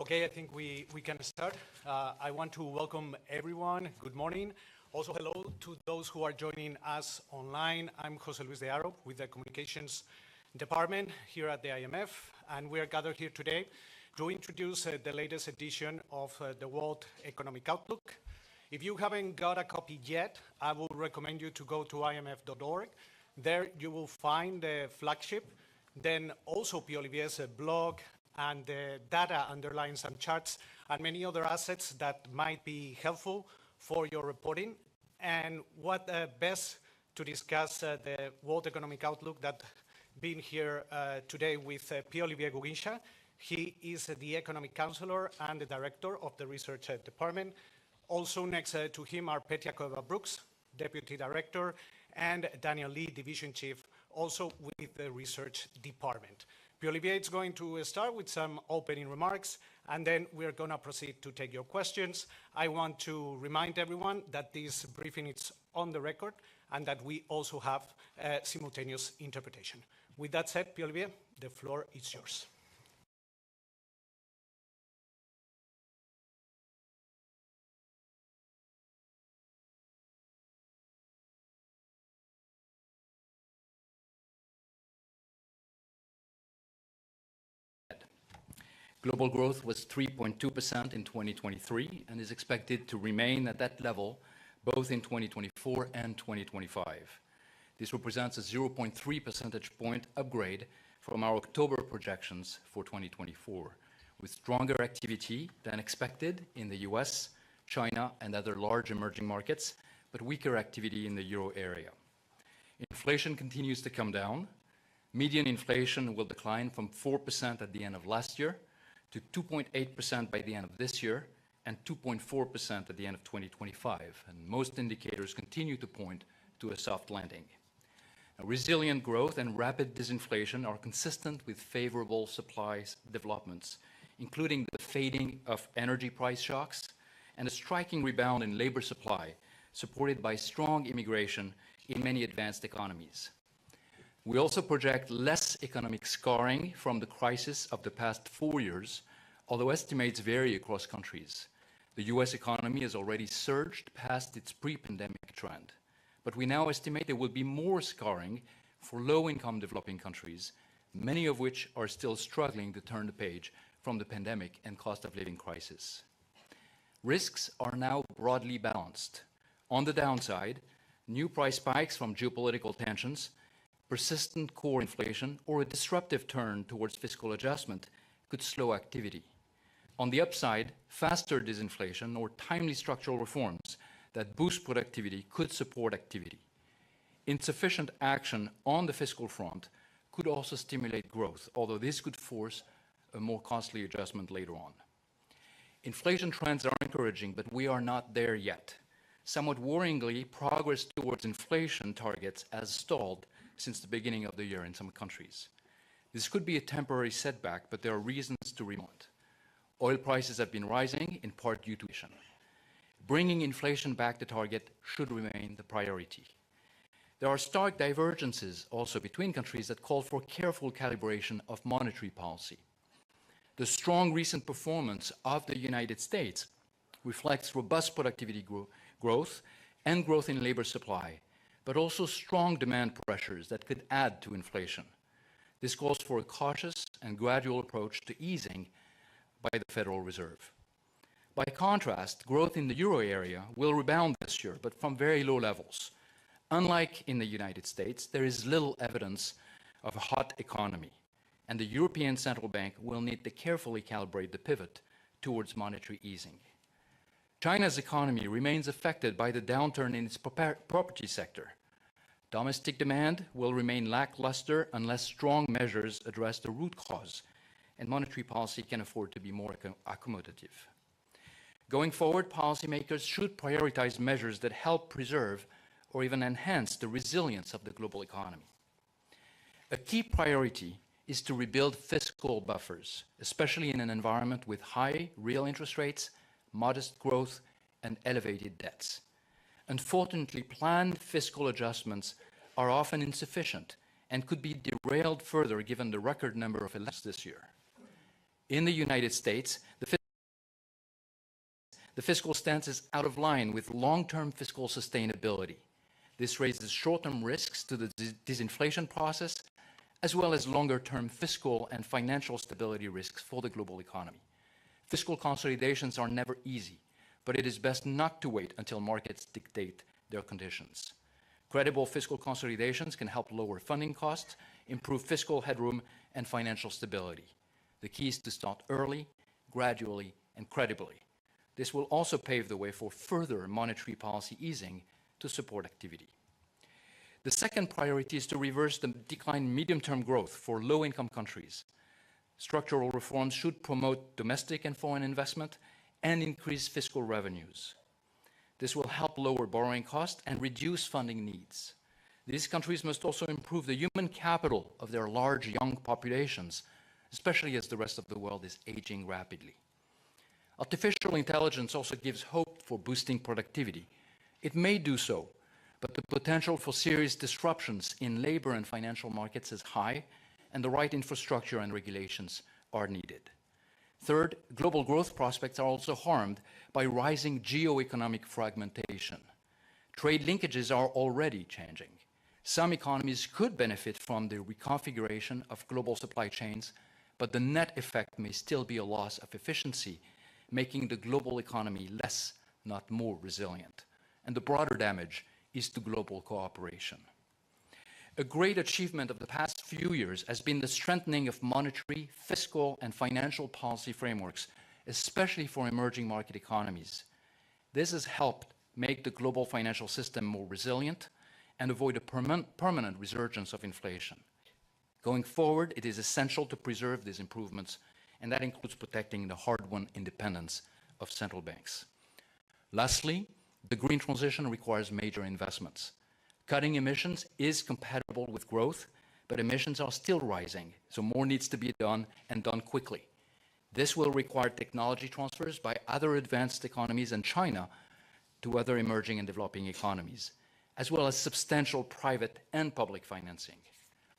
Okay, I think we can start. I want to welcome everyone. Good morning. Also, hello to those who are joining us online. I'm José Luis de Aro with the Communications Department here at the IMF, and we are gathered here today to introduce the latest edition of the World Economic Outlook. If you haven't got a copy yet, I would recommend you to go to imf.org. There you will find the flagship, then also P. Olivier's blog, and the data underlines and charts and many other assets that might be helpful for your reporting. And what best to discuss the World Economic Outlook that being here today with P. Olivier Guguincha. He is the Economic Counselor and the Director of the Research Department. Also next to him are Petya Cueva-Brooks, Deputy Director, and Daniel Lee, Division Chief, also with the Research Department. Olivier is going to start with some opening remarks, and then we're going to proceed to take your questions. I want to remind everyone that this briefing is on the record and that we also have simultaneous interpretation. With that said, Olivier, the floor is yours. Global growth was 3.2% in 2023 and is expected to remain at that level both in 2024 and 2025. This represents a 0.3 percentage point upgrade from our October projections for 2024, with stronger activity than expected in the US, China, and other large emerging markets, but weaker activity in the euro area. Inflation continues to come down. Median inflation will decline from 4% at the end of last year to 2.8% by the end of this year and 2.4% at the end of 2025. And most indicators continue to point to a soft landing. Now, resilient growth and rapid disinflation are consistent with favorable supply developments, including the fading of energy price shocks and a striking rebound in labor supply, supported by strong immigration in many advanced economies. We also project less economic scarring from the crisis of the past 4 years, although estimates vary across countries. The US economy has already surged past its pre-pandemic trend, but we now estimate there will be more scarring for low-income developing countries, many of which are still struggling to turn the page from the pandemic and cost of living crisis. Risks are now broadly balanced. On the downside, new price spikes from geopolitical tensions, persistent core inflation, or a disruptive turn towards fiscal adjustment could slow activity. On the upside, faster disinflation or timely structural reforms that boost productivity could support activity. Insufficient action on the fiscal front could also stimulate growth, although this could force a more costly adjustment later on. Inflation trends are encouraging, but we are not there yet. Somewhat worryingly, progress towards inflation targets has stalled since the beginning of the year in some countries. This could be a temporary setback, but there are reasons to remote. Oil prices have been rising, in part due to inflation. Bringing inflation back to target should remain the priority. There are stark divergences also between countries that call for careful calibration of monetary policy. The strong recent performance of the United States reflects robust productivity growth and growth in labor supply, but also strong demand pressures that could add to inflation. This calls for a cautious and gradual approach to easing by the Federal Reserve. By contrast, growth in the euro area will rebound this year, but from very low levels. Unlike in the United States, there is little evidence of a hot economy, and the European Central Bank will need to carefully calibrate the pivot towards monetary easing. China's economy remains affected by the downturn in its property sector. Domestic demand will remain lackluster unless strong measures address the root cause, and monetary policy can afford to be more accommodative. Going forward, policymakers should prioritize measures that help preserve or even enhance the resilience of the global economy. A key priority is to rebuild fiscal buffers, especially in an environment with high real interest rates, modest growth, and elevated debts. Unfortunately, planned fiscal adjustments are often insufficient and could be derailed further given the record number of elections this year. In the United States, the fiscal stance is out of line with long-term fiscal sustainability. This raises short-term risks to the disinflation process, as well as longer-term fiscal and financial stability risks for the global economy. Fiscal consolidations are never easy, but it is best not to wait until markets dictate their conditions. Credible fiscal consolidations can help lower funding costs, improve fiscal headroom, and financial stability. The key is to start early, gradually, and credibly. This will also pave the way for further monetary policy easing to support activity. The second priority is to reverse the decline in medium-term growth for low-income countries. Structural reforms should promote domestic and foreign investment and increase fiscal revenues. This will help lower borrowing costs and reduce funding needs. These countries must also improve the human capital of their large young populations, especially as the rest of the world is aging rapidly. Artificial intelligence also gives hope for boosting productivity. It may do so, but the potential for serious disruptions in labor and financial markets is high, and the right infrastructure and regulations are needed. Third, global growth prospects are also harmed by rising geo-economic fragmentation. Trade linkages are already changing. Some economies could benefit from the reconfiguration of global supply chains, but the net effect may still be a loss of efficiency, making the global economy less, not more resilient. And the broader damage is to global cooperation. A great achievement of the past few years has been the strengthening of monetary, fiscal, and financial policy frameworks, especially for emerging market economies. This has helped make the global financial system more resilient and avoid a permanent resurgence of inflation. Going forward, it is essential to preserve these improvements, and that includes protecting the hard-won independence of central banks. Lastly, the green transition requires major investments. Cutting emissions is compatible with growth, but emissions are still rising, so more needs to be done and done quickly. This will require technology transfers by other advanced economies and China to other emerging and developing economies, as well as substantial private and public financing.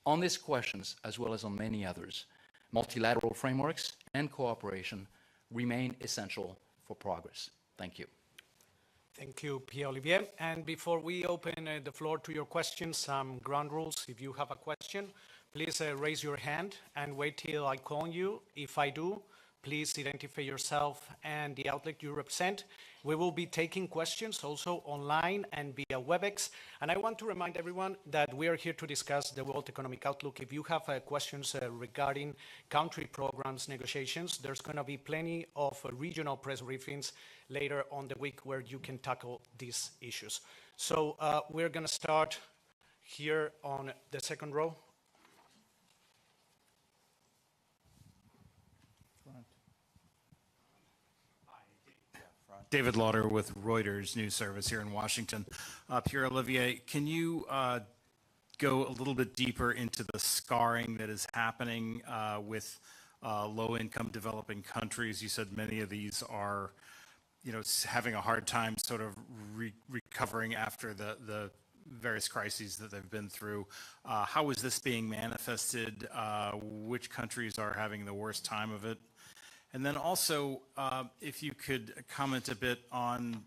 On these questions, as well as on many others, multilateral frameworks and cooperation remain essential for progress. Thank you. Thank you, Pierre-Olivier. And before we open the floor to your questions, some ground rules. If you have a question, please raise your hand and wait till I call you. If I do, please identify yourself and the outlet you represent. We will be taking questions also online and via WebEx. And I want to remind everyone that we are here to discuss the World Economic Outlook. If you have questions regarding country programs, negotiations, there's going to be plenty of regional press briefings later on the week where you can tackle these issues. So we're going to start here on the second row. David Lauder with Reuters News Service here in Washington. Pierre-Olivier, can you go a little bit deeper into the scarring that is happening with low-income developing countries? You said many of these are, having a hard time sort of recovering after the various crises that they've been through. How is this being manifested? Which countries are having the worst time of it? And then also, if you could comment a bit on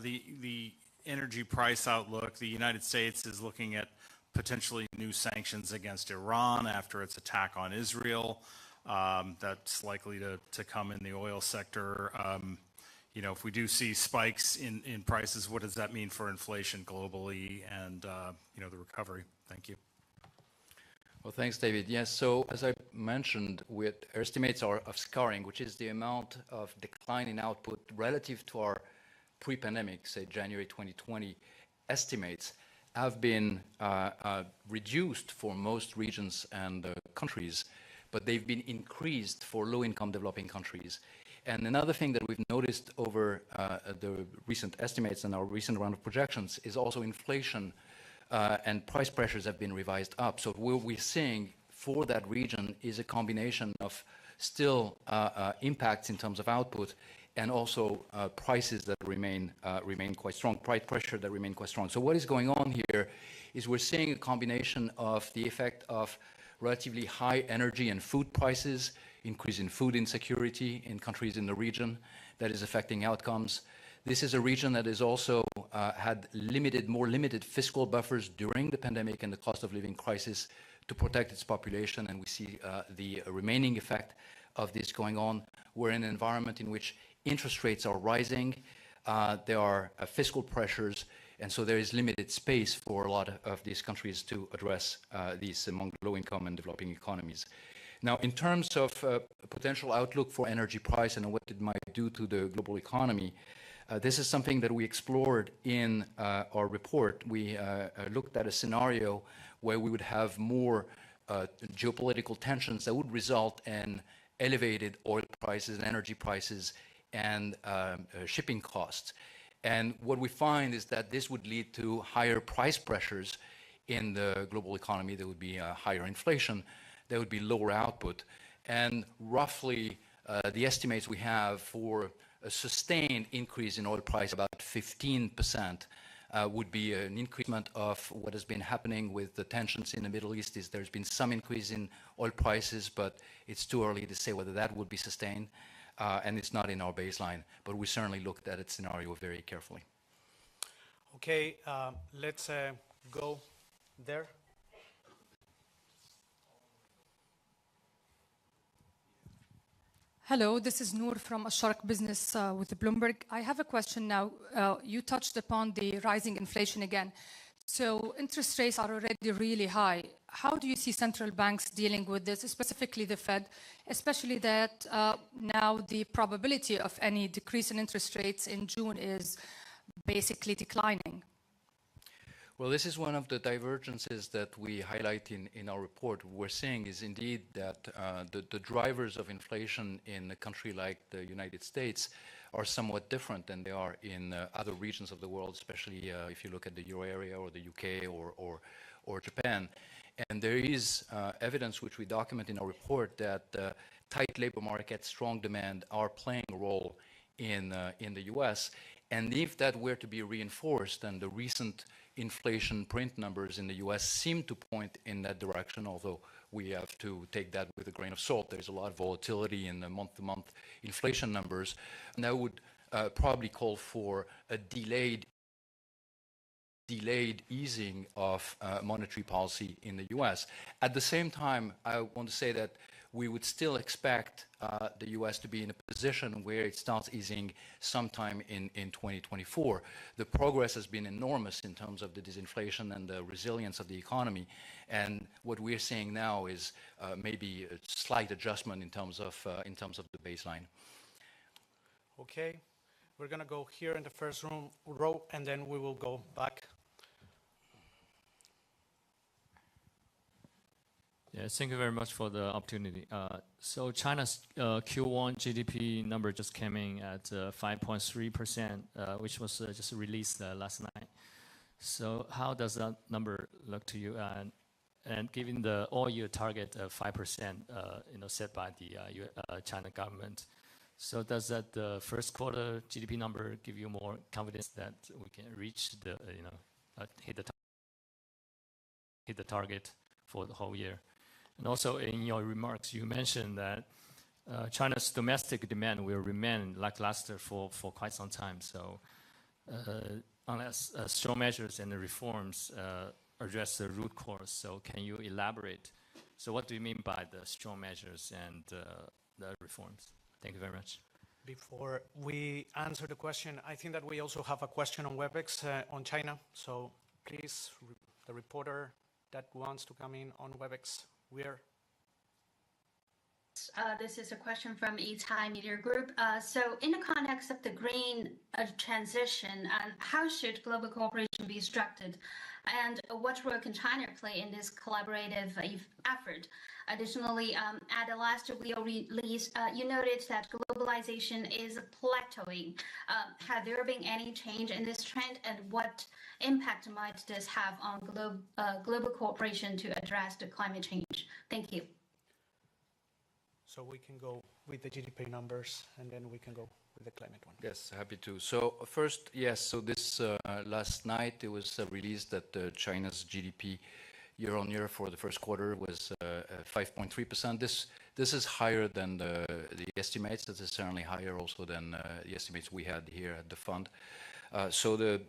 the energy price outlook. The United States is looking at potentially new sanctions against Iran after its attack on Israel. That's likely to come in the oil sector. If we do see spikes in prices, what does that mean for inflation globally and the recovery? Thank you. Well, thanks, David. Yes, so as I mentioned, our estimates of scarring, which is the amount of decline in output relative to our pre-pandemic, say January 2020 estimates, have been reduced for most regions and countries, but they've been increased for low-income developing countries. And another thing that we've noticed over the recent estimates and our recent round of projections is also inflation and price pressures have been revised up. So what we're seeing for that region is a combination of still impacts in terms of output and also prices that remain quite strong, price pressure that remain quite strong. So what is going on here is we're seeing a combination of the effect of relatively high energy and food prices, increase in food insecurity in countries in the region that is affecting outcomes. This is a region that has also had more limited fiscal buffers during the pandemic and the cost of living crisis to protect its population, and we see the remaining effect of this going on. We're in an environment in which interest rates are rising, there are fiscal pressures, and so there is limited space for a lot of these countries to address these among low-income and developing economies. Now, in terms of potential outlook for energy price and what it might do to the global economy, this is something that we explored in our report. We looked at a scenario where we would have more geopolitical tensions that would result in elevated oil prices and energy prices and shipping costs. And what we find is that this would lead to higher price pressures in the global economy. There would be higher inflation, there would be lower output, and roughly the estimates we have for a sustained increase in oil price, about 15%, would be an increment of what has been happening with the tensions in the Middle East. There's been some increase in oil prices, but it's too early to say whether that would be sustained, and it's not in our baseline, but we certainly looked at its scenario very carefully. Okay, let's go there. Hello, this is Noor from Asharq Business with Bloomberg. I have a question now. You touched upon the rising inflation again. So interest rates are already really high. How do you see central banks dealing with this, specifically the Fed, especially that now the probability of any decrease in interest rates in June is basically declining? Well, this is one of the divergences that we highlight in our report. What we're seeing is indeed that the drivers of inflation in a country like the United States are somewhat different than they are in other regions of the world, especially if you look at the Euro area or the UK or Japan. And there is evidence which we document in our report that tight labor market, strong demand are playing a role in the US. And if that were to be reinforced, and the recent inflation print numbers in the US seem to point in that direction, although we have to take that with a grain of salt. There's a lot of volatility in the month-to-month inflation numbers, and that would probably call for a delayed easing of monetary policy in the US. At the same time, I want to say that we would still expect the US to be in a position where it starts easing sometime in 2024. The progress has been enormous in terms of the disinflation and the resilience of the economy. And what we're seeing now is maybe a slight adjustment in terms of the baseline. Okay, we're going to go here in the first row, and then we will go back. Yes, thank you very much for the opportunity. So China's Q1 GDP number just came in at 5.3%, which was just released last night. So how does that number look to you? And given the all-year target of 5%, set by the China government, so does that the first quarter GDP number give you more confidence that we can reach the hit the target for the whole year? And also in your remarks, you mentioned that China's domestic demand will remain lackluster for quite some time. So unless strong measures and the reforms address the root cause, so can you elaborate? So what do you mean by the strong measures and the reforms? Thank you very much. Before we answer the question, I think that we also have a question on WebEx on China. So please, the reporter that wants to come in on WebEx. This is a question from Yitai Media Group. So in the context of the green transition, how should global cooperation be structured? And what role can China play in this collaborative effort? Additionally, at the last real release, you noted that globalization is plateauing. Have there been any change in this trend, and what impact might this have on global cooperation to address the climate change? Thank you. So we can go with the GDP numbers, and then we can go with the climate one. Yes, happy to. So first, yes, so this last night it was released that China's GDP year on year for the first quarter was 5.3%. This is higher than the estimates. This is certainly higher also than the estimates we had here at the fund. So the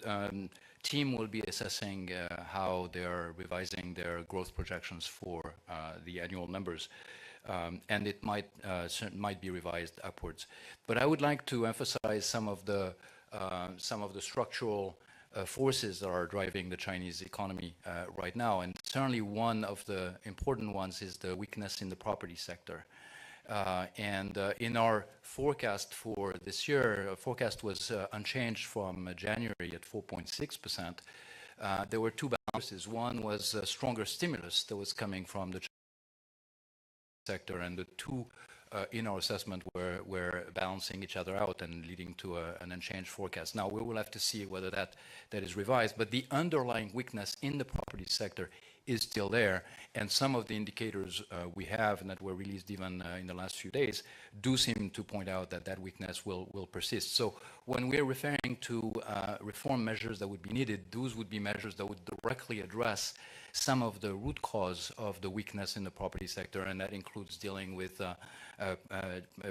team will be assessing how they are revising their growth projections for the annual numbers. And it might be revised upwards. But I would like to emphasize some of the structural forces that are driving the Chinese economy right now. And certainly one of the important ones is the weakness in the property sector. In our forecast for this year, our forecast was unchanged from January at 4.6%. There were two balances. One was a stronger stimulus that was coming from the sector, and the two in our assessment were balancing each other out and leading to an unchanged forecast. Now, we will have to see whether that is revised, but the underlying weakness in the property sector is still there, and some of the indicators we have and that were released even in the last few days do seem to point out that that weakness will persist. So when we're referring to reform measures that would be needed, those would be measures that would directly address some of the root cause of the weakness in the property sector, and that includes dealing with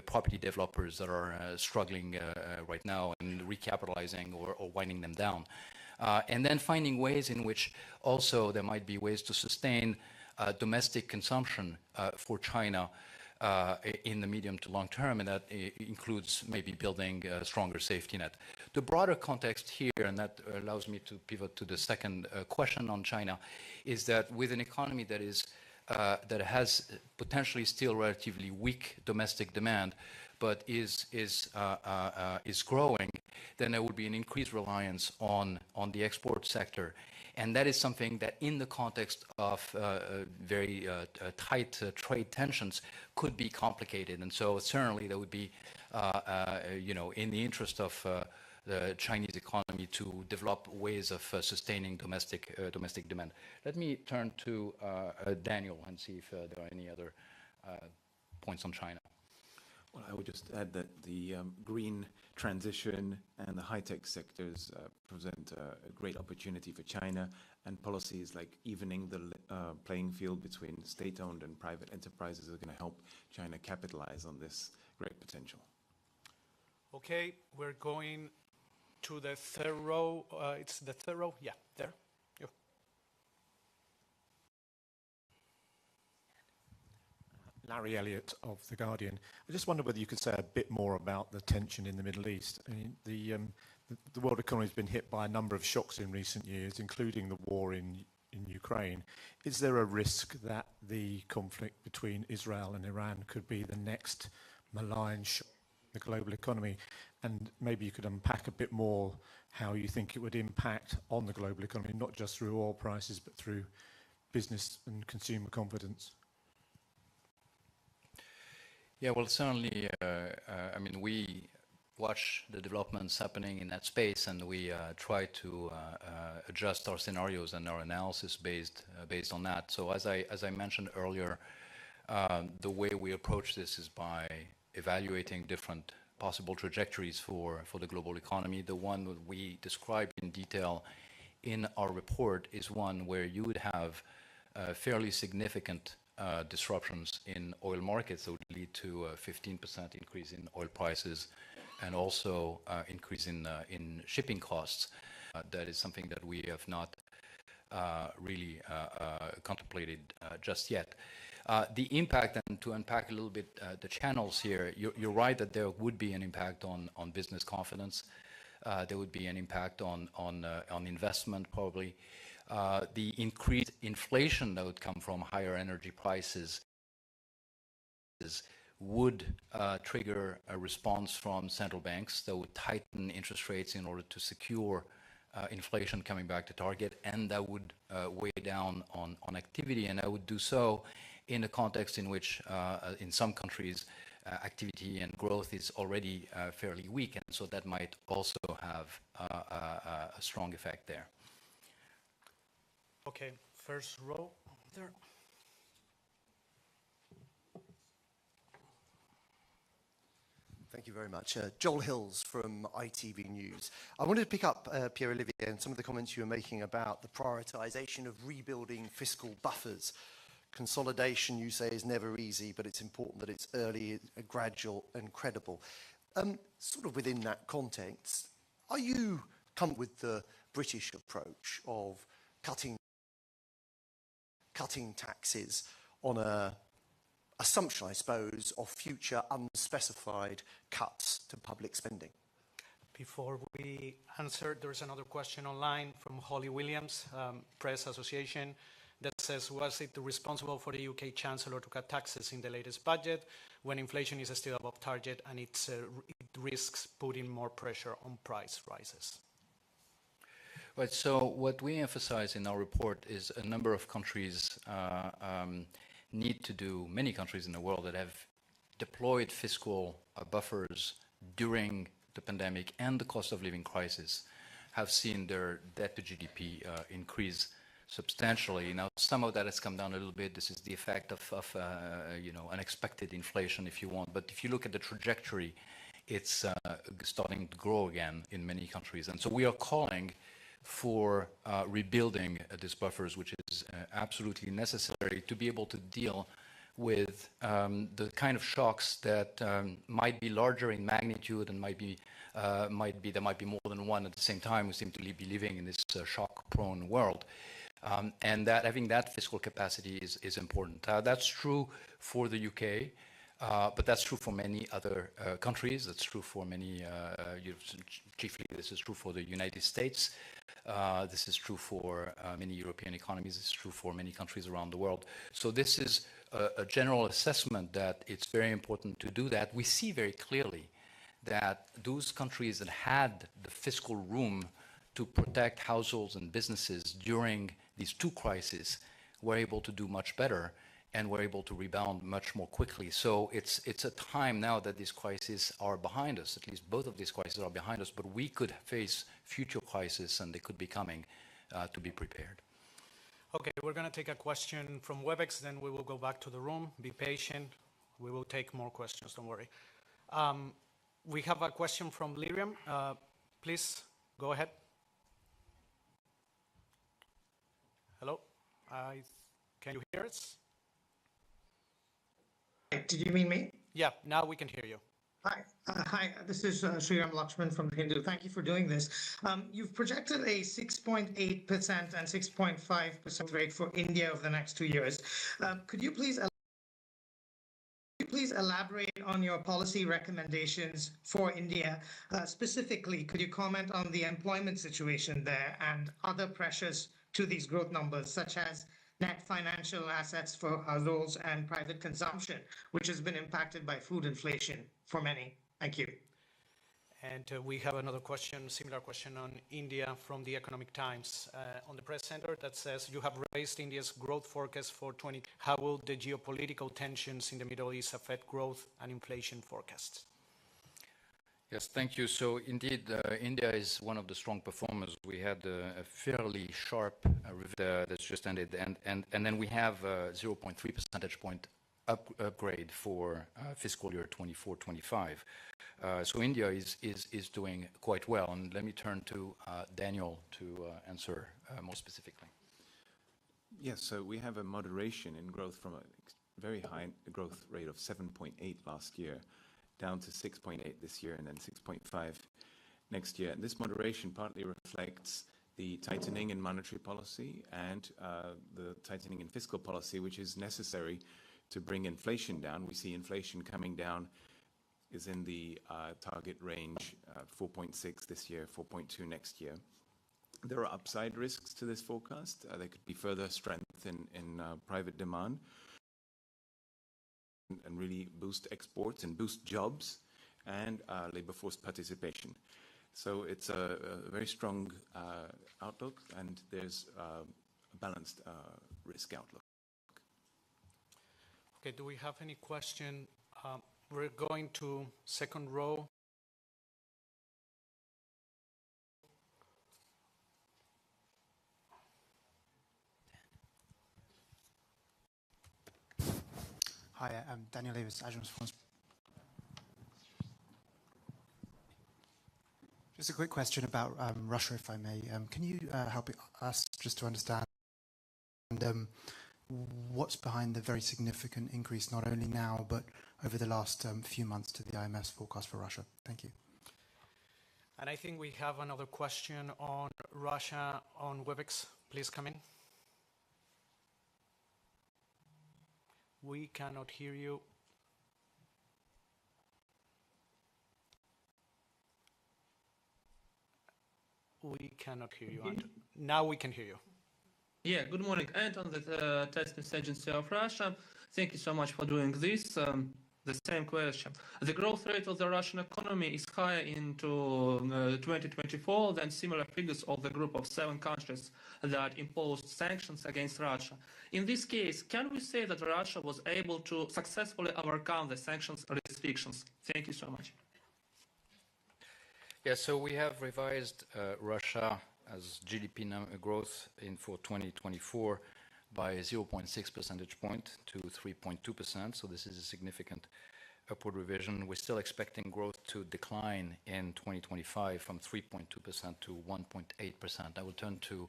property developers that are struggling right now and recapitalizing or winding them down. And then finding ways in which also there might be ways to sustain domestic consumption for China in the medium to long term, and that includes maybe building a stronger safety net. The broader context here, and that allows me to pivot to the second question on China, is that with an economy that has potentially still relatively weak domestic demand, but is growing, then there would be an increased reliance on the export sector. And that is something that in the context of very tight trade tensions could be complicated. And so certainly there would be, in the interest of the Chinese economy to develop ways of sustaining domestic demand. Let me turn to Daniel and see if there are any other points on China. Well, I would just add that the green transition and the high-tech sectors present a great opportunity for China, and policies like evening the playing field between state-owned and private enterprises are going to help China capitalize on this great potential. Okay, we're going to the third row. It's the third row? Yeah, there. You. Larry Elliott of The Guardian. I just wonder whether you could say a bit more about the tension in the Middle East. I mean, the world economy has been hit by a number of shocks in recent years, including the war in Ukraine. Is there a risk that the conflict between Israel and Iran could be the next malign shock in the global economy? And maybe you could unpack a bit more how you think it would impact on the global economy, not just through oil prices, but through business and consumer confidence. Yeah, well, certainly, we watch the developments happening in that space, and we try to adjust our scenarios and our analysis based on that. So as I mentioned earlier, the way we approach this is by evaluating different possible trajectories for the global economy. The one that we describe in detail in our report is one where you would have fairly significant disruptions in oil markets that would lead to a 15% increase in oil prices and also increase in shipping costs. That is something that we have not really contemplated just yet. The impact, and to unpack a little bit the channels here, you're right that there would be an impact on business confidence. There would be an impact on investment, probably. The increased inflation that would come from higher energy prices would trigger a response from central banks that would tighten interest rates in order to secure inflation coming back to target, and that would weigh down on activity, and that would do so in a context in which in some countries activity and growth is already fairly weak, and so that might also have a strong effect there. Okay, first row there. Thank you very much. Joel Hills from ITV News. I wanted to pick up, Pierre-Olivier, and some of the comments you were making about the prioritisation of rebuilding fiscal buffers. Consolidation, you say, is never easy, but it's important that it's early, gradual and credible. Sort of within that context, are you come with the British approach of cutting taxes on a assumption, I suppose, of future unspecified cuts to public spending? Before we answer, there's another question online from Holly Williams, Press Association, that says, was it responsible for the UK Chancellor to cut taxes in the latest budget when inflation is still above target and it risks putting more pressure on price rises? Right, so what we emphasize in our report is a number of countries need to do, many countries in the world that have deployed fiscal buffers during the pandemic and the cost of living crisis have seen their debt to GDP increase substantially. Now, some of that has come down a little bit. This is the effect of unexpected inflation, if you want. But if you look at the trajectory, it's starting to grow again in many countries. And so we are calling for rebuilding these buffers, which is absolutely necessary to be able to deal with the kind of shocks that might be larger in magnitude and there might be more than one at the same time. We seem to be living in this shock-prone world. And that having that fiscal capacity is important. That's true for the UK, but that's true for many other countries. That's true for many, chiefly this is true for the United States. This is true for many European economies. It's true for many countries around the world. So this is a general assessment that it's very important to do that. We see very clearly that those countries that had the fiscal room to protect households and businesses during these two crises were able to do much better and were able to rebound much more quickly. So it's a time now that these crises are behind us. At least both of these crises are behind us, but we could face future crises and they could be coming to be prepared. Okay, we're going to take a question from WebEx, then we will go back to the room. Be patient. We will take more questions, don't worry. We have a question from Lyriam. Please go ahead. Hello, can you hear us? Did you mean me? Yeah, now we can hear you. Hi, this is Sriram Lakshman from The Hindu. Thank you for doing this. You've projected a 6.8% and 6.5% rate for India over the next 2 years. Could you please elaborate on your policy recommendations for India? Specifically, could you comment on the employment situation there and other pressures to these growth numbers, such as net financial assets for households and private consumption, which has been impacted by food inflation for many? Thank you. And we have another question, similar question on India from the Economic Times on the press center that says, you have raised India's growth forecast for 2020. How will the geopolitical tensions in the Middle East affect growth and inflation forecasts? Yes, thank you. So indeed, India is one of the strong performers. We had a fairly sharp review that's just ended, and then we have a 0.3 percentage point upgrade for fiscal year 24-25. So India is doing quite well. And let me turn to Daniel to answer more specifically. Yes, so we have a moderation in growth from a very high growth rate of 7.8 last year down to 6.8 this year and then 6.5 next year. And this moderation partly reflects the tightening in monetary policy and the tightening in fiscal policy, which is necessary to bring inflation down. We see inflation coming down is in the target range, 4.6 this year, 4.2 next year. There are upside risks to this forecast. There could be further strength in private demand and really boost exports and boost jobs and labor force participation. So it's a very strong outlook, and there's a balanced risk outlook. Okay, do we have any question? We're going to second row. Hi, I'm Daniel Davis, Agence France. Just a quick question about Russia, if I may. Can you help us just to understand what's behind the very significant increase, not only now, but over the last few months to the IMF's forecast for Russia? Thank you. And I think we have another question on Russia on WebEx. Please come in. We cannot hear you. We cannot hear you. Now we can hear you. Yeah, good morning. Anton, the testing agency of Russia. Thank you so much for doing this. The same question. The growth rate of the Russian economy is higher into 2024 than similar figures of the group of 7 countries that imposed sanctions against Russia. In this case, can we say that Russia was able to successfully overcome the sanctions restrictions? Thank you so much. Yeah, so we have revised Russia as GDP growth for 2024 by 0.6 percentage point to 3.2%. So this is a significant upward revision. We're still expecting growth to decline in 2025 from 3.2% to 1.8%. I will turn to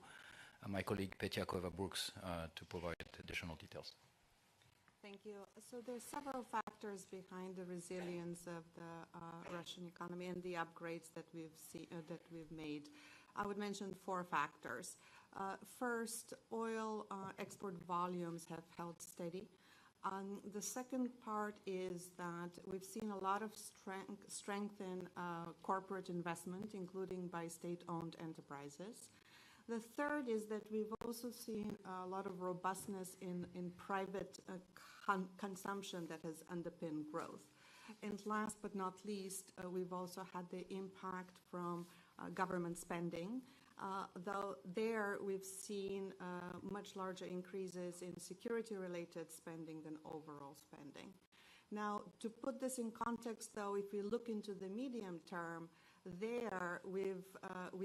my colleague Petya Koeva-Brooks to provide additional details. Thank you. So there are several factors behind the resilience of the Russian economy and the upgrades that we've made. I would mention 4 factors. First, oil export volumes have held steady. The second part is that we've seen a lot of strength in corporate investment, including by state-owned enterprises. The third is that we've also seen a lot of robustness in private consumption that has underpinned growth. And last but not least, we've also had the impact from government spending, though there we've seen much larger increases in security-related spending than overall spending. Now, to put this in context, though, if we look into the medium term, there we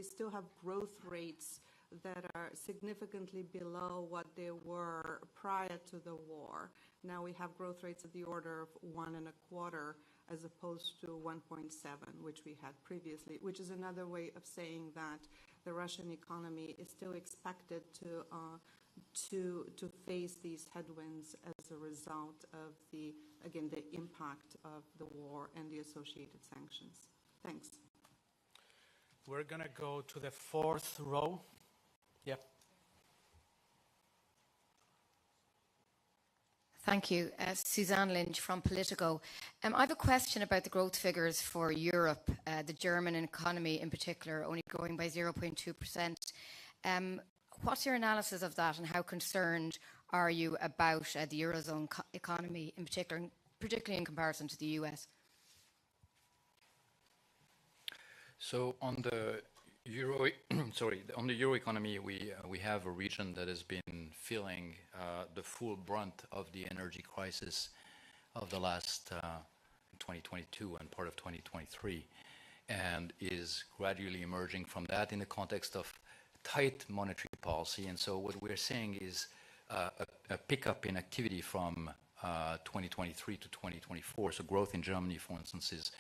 still have growth rates that are significantly below what they were prior to the war. Now we have growth rates of the order of 1.25% as opposed to 1.7%, which we had previously, which is another way of saying that the Russian economy is still expected to face these headwinds as a result of the impact of the war and the associated sanctions. Thanks. We're going to go to the 4th row. Yeah. Thank you. Suzanne Lynch from Politico. I have a question about the growth figures for Europe, the German economy in particular, only growing by 0.2%. What's your analysis of that, and how concerned are you about the Eurozone economy in particular, particularly in comparison to the US? So on the Euro, on the Euro economy, we have a region that has been feeling the full brunt of the energy crisis of the last 2022 and part of 2023, and is gradually emerging from that in the context of tight monetary policy. And so what we're seeing is a pickup in activity from 2023 to 2024. So growth in Germany, for instance, is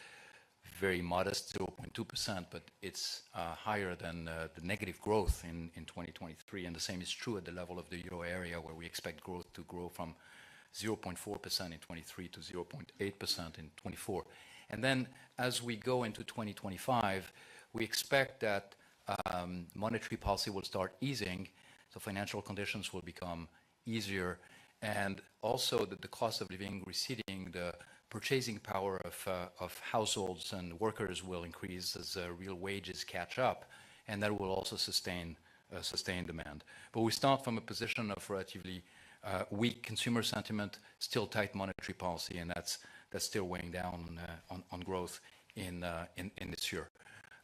very modest, 0.2%, but it's higher than the negative growth in 2023. And the same is true at the level of the euro area, where we expect growth to grow from 0.4% in 23 to 0.8% in 24. And then as we go into 2025, we expect that monetary policy will start easing, so financial conditions will become easier, and also that the cost of living receding, the purchasing power of households and workers will increase as real wages catch up, and that will also sustain demand. But we start from a position of relatively weak consumer sentiment, still tight monetary policy, and that's still weighing down on growth in this year.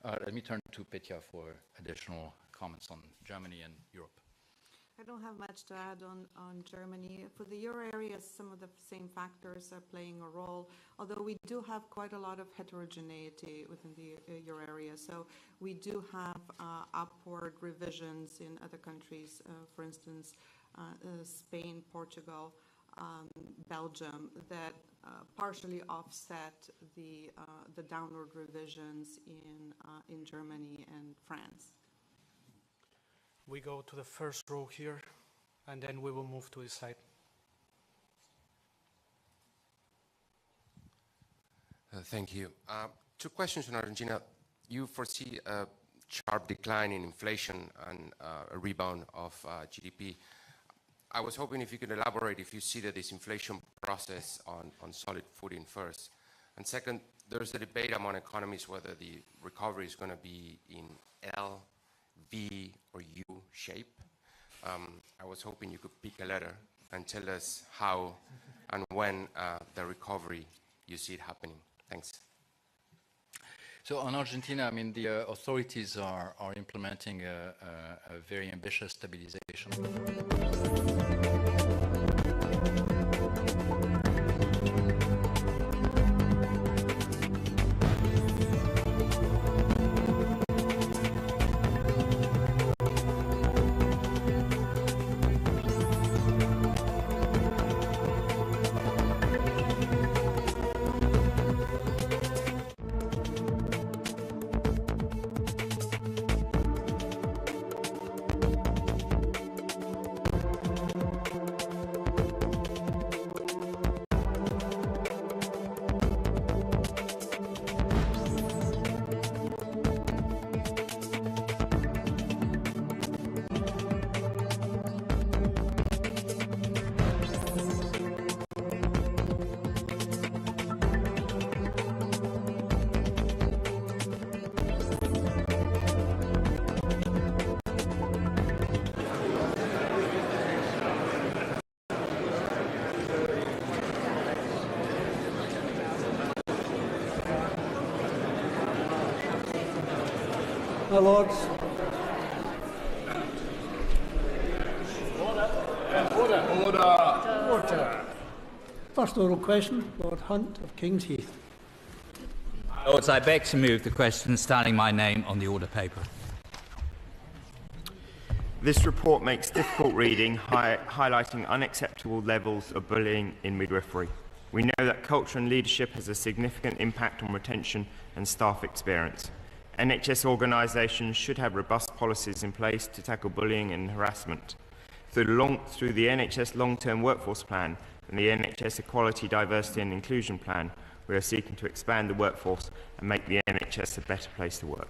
Let me turn to Petya for additional comments on Germany and Europe. I don't have much to add on Germany. For the euro area, some of the same factors are playing a role, although we do have quite a lot of heterogeneity within the euro area. So we do have upward revisions in other countries, for instance, Spain, Portugal. Belgium that partially offset the downward revisions in Germany and France. We go to the first row here, and then we will move to this side. Thank you. Two questions on Argentina. You foresee a sharp decline in inflation and a rebound of GDP. I was hoping if you could elaborate if you see that this inflation process on solid footing first. And second, there's a debate among economists whether the recovery is going to be in L, V, or U shape. I was hoping you could pick a letter and tell us how and when the recovery you see it happening. Thanks. So on Argentina, I mean, the authorities are implementing a very ambitious stabilization. My Lords. Order. First oral question, Lord Hunt of King's Heath. Lords, I beg to move the question standing my name on the order paper. This report makes difficult reading, highlighting unacceptable levels of bullying in midwifery. We know that culture and leadership has a significant impact on retention and staff experience. NHS organisations should have robust policies in place to tackle bullying and harassment. Through the NHS Long-Term Workforce Plan and the NHS Equality, Diversity and Inclusion Plan, we are seeking to expand the workforce and make the NHS a better place to work.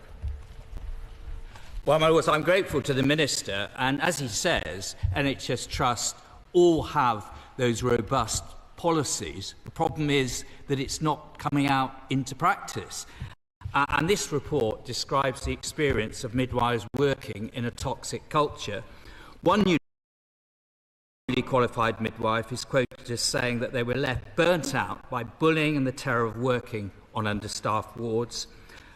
Well, my Lords, I'm grateful to the Minister, and as he says, NHS Trust all have those robust policies. The problem is that it's not coming out into practice. And this report describes the experience of midwives working in a toxic culture. One newly qualified midwife is quoted as saying that they were left burnt out by bullying and the terror of working on understaffed wards.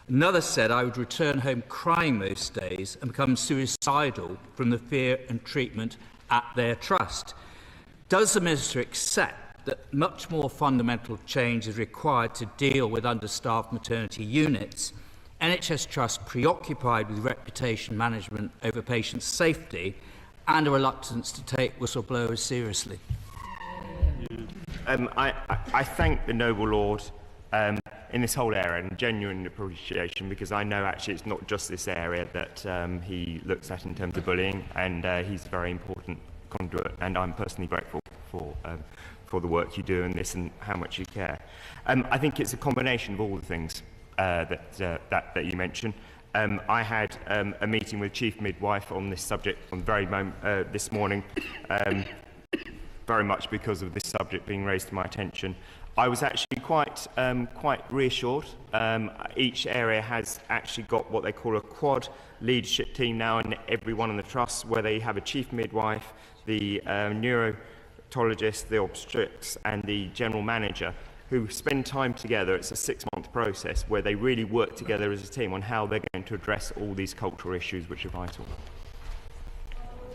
Another said, I would return home crying most days and become suicidal from the fear and treatment at their trust. Does the Minister accept that much more fundamental change is required to deal with understaffed maternity units? NHS Trust preoccupied with reputation management over patient safety and a reluctance to take whistleblowers seriously. I thank the noble Lord in this whole area and genuine appreciation, because I know actually it's not just this area that he looks at in terms of bullying, and he's a very important conduit, and I'm personally grateful for the work you do in this and how much you care. I think it's a combination of all the things that you mentioned. I had a meeting with Chief Midwife on this subject on the very moment this morning, very much because of this subject being raised to my attention. I was actually quite reassured. Each area has actually got what they call a quad leadership team now in every one of the trusts, where they have a chief midwife, the neonatologist, the obstetrics, and the general manager, who spend time together. It's a 6-month process where they really work together as a team on how they're going to address all these cultural issues which are vital.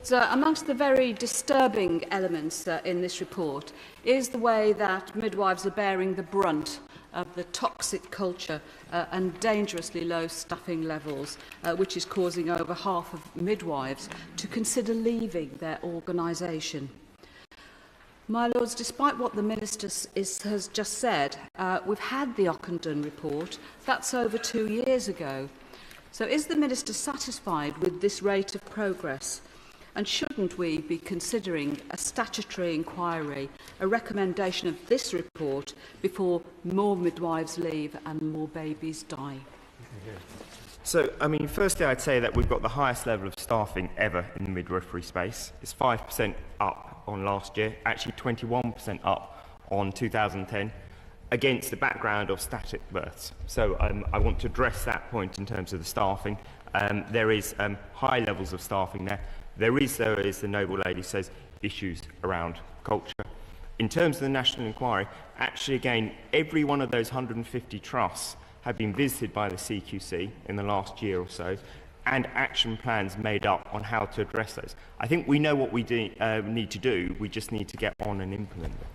So amongst the very disturbing elements in this report is the way that midwives are bearing the brunt of the toxic culture and dangerously low staffing levels, which is causing over half of midwives to consider leaving their organisation. My Lords, despite what the Minister has just said, we've had the Ockenden report. That's over 2 years ago. So is the Minister satisfied with this rate of progress? And shouldn't we be considering a statutory inquiry, a recommendation of this report, before more midwives leave and more babies die? So, I mean, firstly, I'd say that we've got the highest level of staffing ever in the midwifery space. It's 5% up on last year, actually 21% up on 2010, against the background of static births. So I want to address that point in terms of the staffing. There is high levels of staffing there. There is, though, as the noble lady says, issues around culture. In terms of the national inquiry, actually, again, every one of those 150 trusts have been visited by the CQC in the last year or so, and action plans made up on how to address those. I think we know what we need to do, we just need to get on and implement it.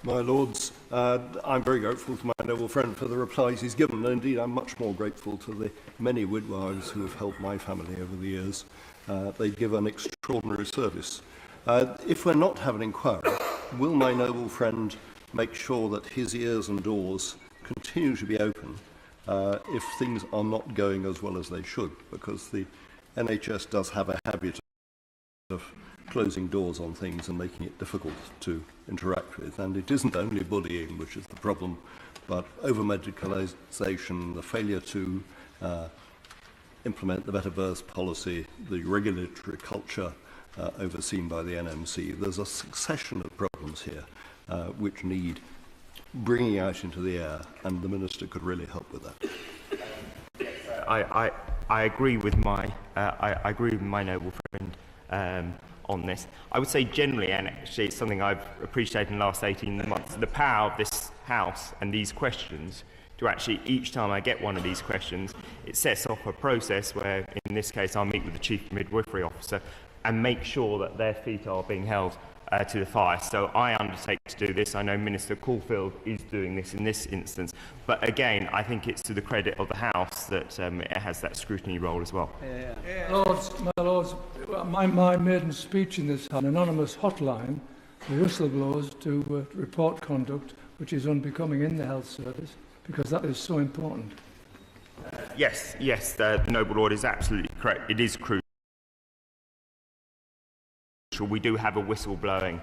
My Lords, I'm very grateful to my noble friend for the replies he's given. Indeed, I'm much more grateful to the many midwives who have helped my family over the years. They give an extraordinary service. If we're not having an inquiry, will my noble friend make sure that his ears and doors continue to be open if things are not going as well as they should? Because the NHS does have a habit of closing doors on things and making it difficult to interact with. And it isn't only bullying which is the problem, but over-medicalisation, the failure to implement the better birth policy, the regulatory culture overseen by the NMC. There's a succession of problems here which need bringing out into the air, and the Minister could really help with that. I agree with my noble friend on this. I would say generally, and actually it's something I've appreciated in the last 18 months, the power of this House and these questions to actually, each time I get one of these questions, it sets off a process where, in this case, I'll meet with the Chief Midwifery Officer and make sure that their feet are being held to the fire. So I undertake to do this. I know Minister Caulfield is doing this in this instance. But again, I think it's to the credit of the House that it has that scrutiny role as well. My Lords, my maiden speech in this an anonymous hotline for whistleblowers to report conduct which is unbecoming in the health service, because that is so important. Yes, the noble Lord is absolutely correct. It is crucial. We do have a whistleblowing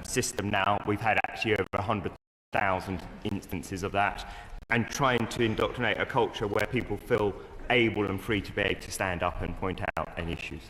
system now. We've had actually over 100,000 instances of that, and trying to indoctrinate a culture where people feel able and free to be able to stand up and point out any issues.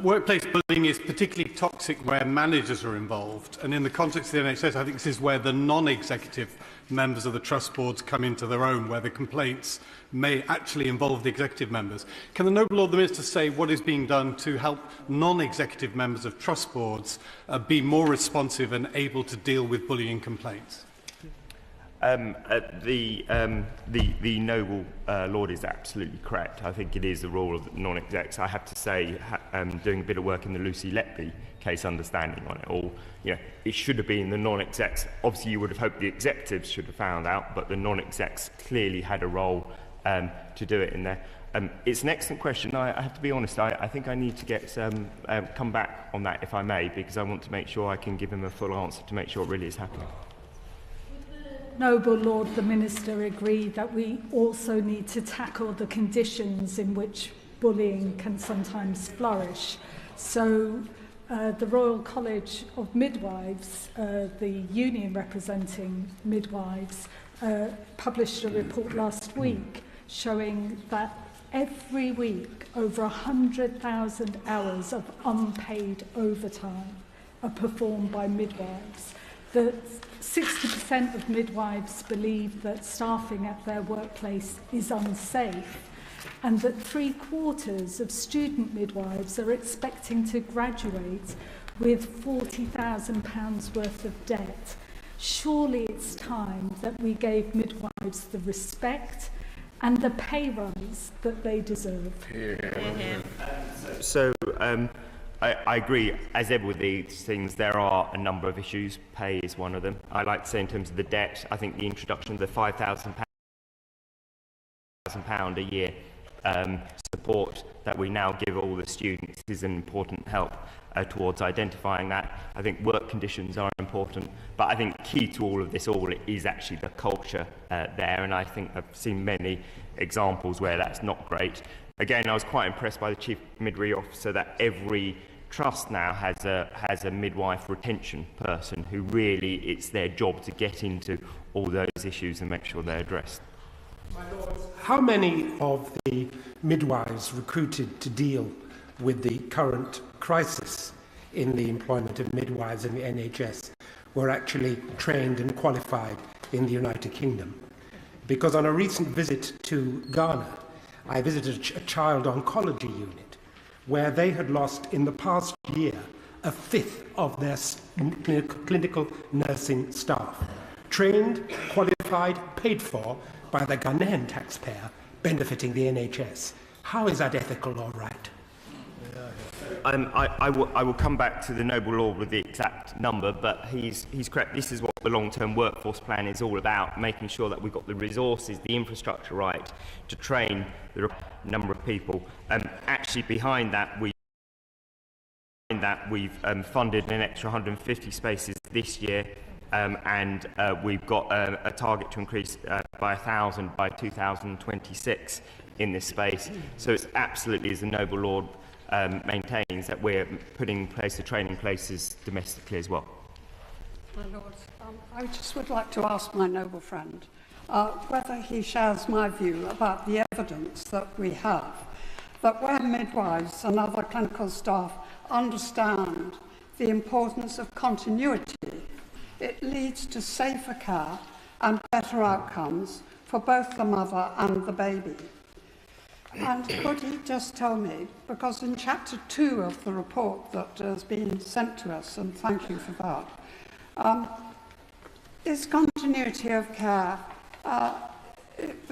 Workplace bullying is particularly toxic where managers are involved, and in the context of the NHS, I think this is where the non-executive members of the trust boards come into their own, where the complaints may actually involve the executive members. Can the noble Lord the Minister say what is being done to help non-executive members of trust boards be more responsive and able to deal with bullying complaints? The noble Lord is absolutely correct. I think it is the role of the non-execs. I have to say, doing a bit of work in the Lucy Letby case, understanding on it all, it should have been the non-execs. Obviously, you would have hoped the executives should have found out, but the non-execs clearly had a role to do it in there. It's an excellent question. I have to be honest, I think I need to get come back on that, if I may, because I want to make sure I can give him a full answer to make sure it really is happening. Noble Lord the Minister agreed that we also need to tackle the conditions in which bullying can sometimes flourish. So the Royal College of Midwives, the union representing midwives, published a report last week showing that every week over 100,000 hours of unpaid overtime are performed by midwives. That 60% of midwives believe that staffing at their workplace is unsafe, and that 3/4 of student midwives are expecting to graduate with £40,000 worth of debt. Surely it's time that we gave midwives the respect and the pay rise that they deserve. So, I agree. As ever with these things, there are a number of issues. Pay is one of them. I like to say in terms of the debt, I think the introduction of the £5,000 a year support that we now give all the students is an important help towards identifying that. I think work conditions are important, but I think key to all of this is actually the culture there, and I think I've seen many examples where that's not great. Again, I was quite impressed by the Chief Midwifery Officer that every trust now has a midwife retention person who really, it's their job to get into all those issues and make sure they're addressed. How many of the midwives recruited to deal with the current crisis in the employment of midwives in the NHS were actually trained and qualified in the United Kingdom? Because on a recent visit to Ghana, I visited a child oncology unit where they had lost in the past year a fifth of their clinical nursing staff, trained, qualified, paid for by the Ghanaian taxpayer, benefiting the NHS. How is that ethical or right? I will come back to the Noble Lord with the exact number, but he's correct. This is what the long-term workforce plan is all about, making sure that we've got the resources, the infrastructure right to train the number of people. Actually, behind that, we've funded an extra 150 spaces this year, and we've got a target to increase by 1,000 by 2026 in this space. So it's absolutely, as the Noble Lord maintains, that we're putting in place the training places domestically as well. My Lords, I just would like to ask my noble friend whether he shares my view about the evidence that we have, that where midwives and other clinical staff understand the importance of continuity, it leads to safer care and better outcomes for both the mother and the baby. And could he just tell me, because in Chapter 2 of the report that has been sent to us, and thank you for that, is continuity of care,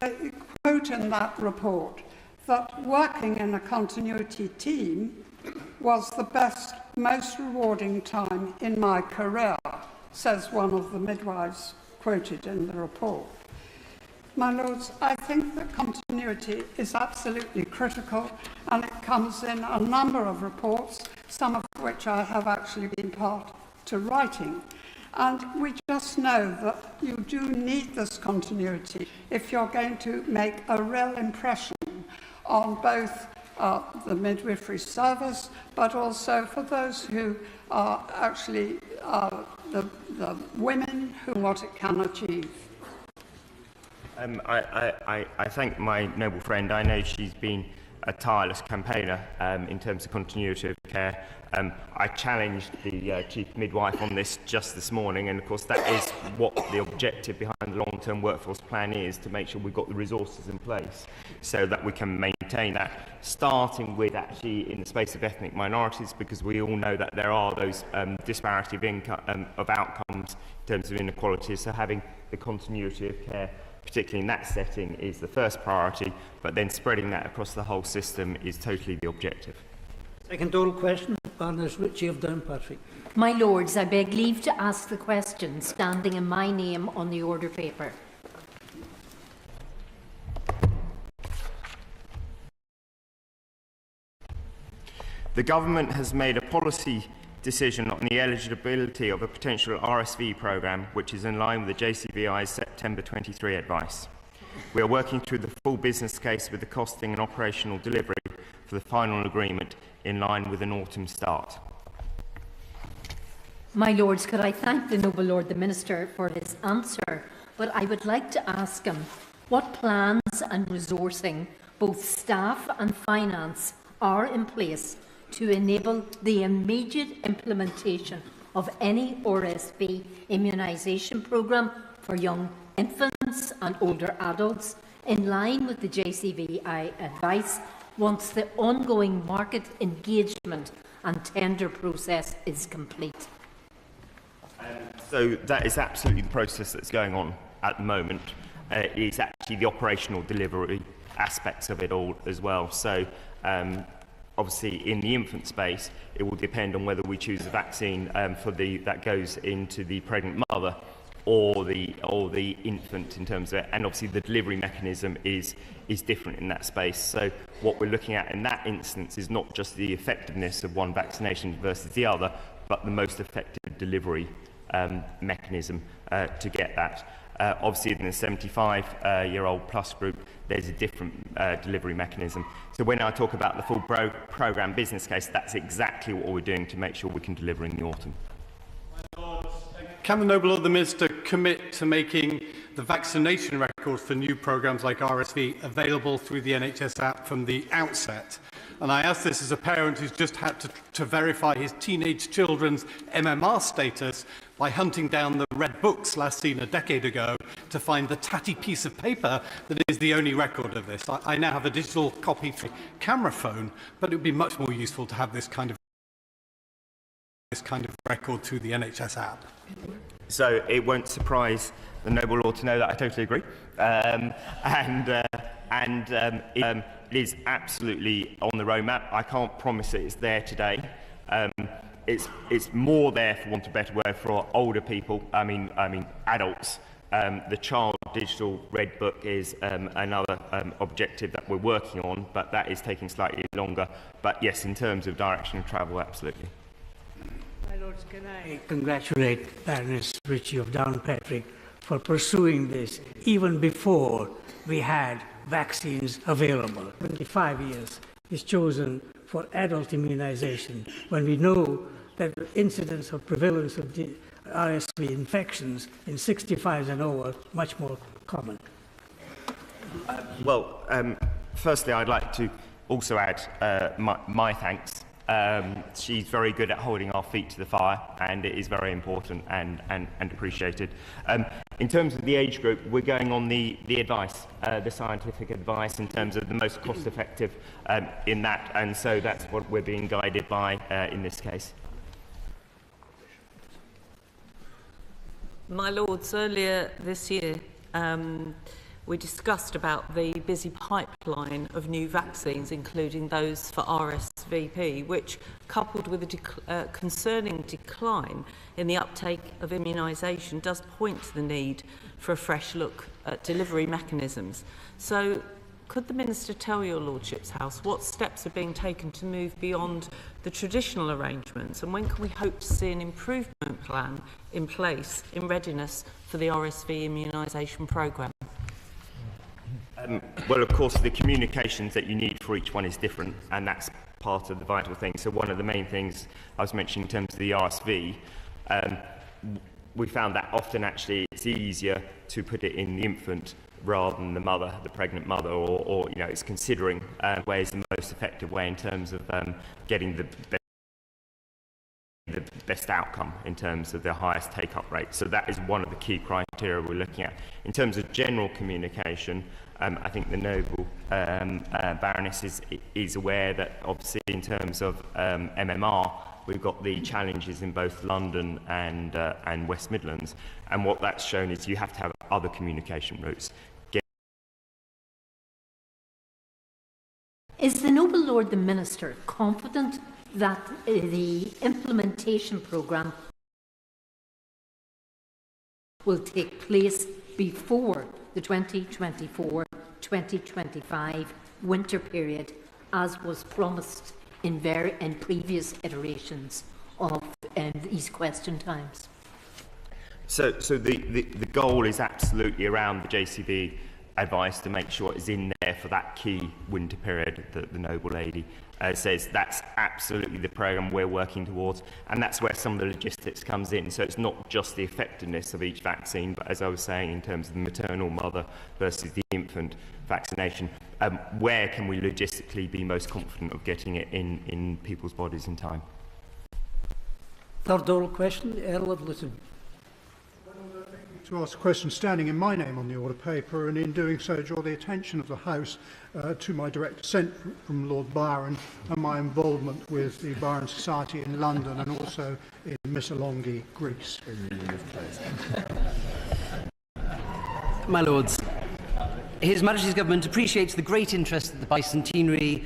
they quote in that report that working in a continuity team was the best, most rewarding time in my career, says one of the midwives quoted in the report. My Lords, I think that continuity is absolutely critical, and it comes in a number of reports, some of which I have actually been part to writing. And we just know that you do need this continuity if you're going to make a real impression on both the midwifery service, but also for those who are actually the women who what it can achieve. I thank my noble friend. I know she's been a tireless campaigner in terms of continuity of care. I challenged the chief midwife on this just this morning, and of course that is what the objective behind the long-term workforce plan is, to make sure we've got the resources in place so that we can maintain that, starting with actually in the space of ethnic minorities, because we all know that there are those disparity of income, of outcomes in terms of inequalities. So having the continuity of care, particularly in that setting, is the first priority, but then spreading that across the whole system is totally the objective. Second oral question, Baroness Ritchie of Downpatrick. My Lords, I beg leave to ask the question standing in my name on the order paper. The government has made a policy decision on the eligibility of a potential RSV programme, which is in line with the JCVI's September 23 advice. We are working through the full business case with the costing and operational delivery for the final agreement in line with an autumn start. My Lords, could I thank the Noble Lord the Minister for his answer, but I would like to ask him what plans and resourcing, both staff and finance, are in place to enable the immediate implementation of any RSV immunisation programme for young infants and older adults, in line with the JCVI advice, once the ongoing market engagement and tender process is complete. So that is absolutely the process that's going on at the moment. It is actually the operational delivery aspects of it all as well. So obviously in the infant space, it will depend on whether we choose a vaccine that goes into the pregnant mother. or the infant in terms of it, and obviously the delivery mechanism is different in that space. So what we're looking at in that instance is not just the effectiveness of one vaccination versus the other, but the most effective delivery mechanism to get that. Obviously in the 75-year-old plus group, there's a different delivery mechanism. So when I talk about the full programme business case, that's exactly what we're doing to make sure we can deliver in the autumn. Can the Noble Lord the Minister commit to making the vaccination record for new programmes like RSV available through the NHS app from the outset? And I ask this as a parent who's just had to verify his teenage children's MMR status by hunting down the red books last seen a decade ago to find the tatty piece of paper that is the only record of this. I now have a digital copy through camera phone, but it would be much more useful to have this kind of record through the NHS app. So it won't surprise the Noble Lord to know that I totally agree. It is absolutely on the roadmap. I can't promise it is there today. It's more there, for want of a better word, for older people. I mean adults. The child digital red book is another objective that we're working on, but that is taking slightly longer. But yes, in terms of direction of travel, absolutely. My Lords, can I congratulate Baroness Ritchie of Downpatrick for pursuing this even before we had vaccines available. 25 years is chosen for adult immunization when we know that the incidence of prevalence of the RSV infections in 65s and over much more common. Well, firstly, I'd like to also add my thanks. She's very good at holding our feet to the fire, and it is very important and appreciated. In terms of the age group, we're going on the advice, the scientific advice in terms of the most cost-effective in that, and so that's what we're being guided by in this case. My Lords, earlier this year, we discussed about the busy pipeline of new vaccines, including those for RSVP, which, coupled with a concerning decline in the uptake of immunisation, does point to the need for a fresh look at delivery mechanisms. So, could the Minister tell your Lordship's House what steps are being taken to move beyond the traditional arrangements, and when can we hope to see an improvement plan in place in readiness for the RSV immunisation programme? Well, of course, the communications that you need for each one is different, and that's part of the vital thing. So one of the main things I was mentioning in terms of the RSV, we found that often actually it's easier to put it in the infant rather than the mother, the pregnant mother, or you know, it's considering where is the most effective way in terms of getting the best outcome in terms of the highest take-up rate. So that is one of the key criteria we're looking at. In terms of general communication, I think the Noble Baroness is aware that obviously in terms of MMR, we've got the challenges in both London and West Midlands, and what that's shown is you have to have other communication routes. Is the Noble Lord the Minister confident that the implementation programme will take place before the 2024-2025 winter period, as was promised in previous iterations of these question times? So the goal is absolutely around the JCB advice to make sure it's in there for that key winter period that the Noble Lady says. That's absolutely the programme we're working towards, and that's where some of the logistics comes in. So it's not just the effectiveness of each vaccine, but as I was saying, in terms of the maternal mother versus the infant vaccination, where can we logistically be most confident of getting it in people's bodies in time? Third oral question, the Earl of Lytton. To ask a question standing in my name on the order paper, and in doing so draw the attention of the House to my direct descent from Lord Byron and my involvement with the Byron Society in London and also in Missolonghi, Greece. My Lords, His Majesty's Government appreciates the great interest that the bicentenary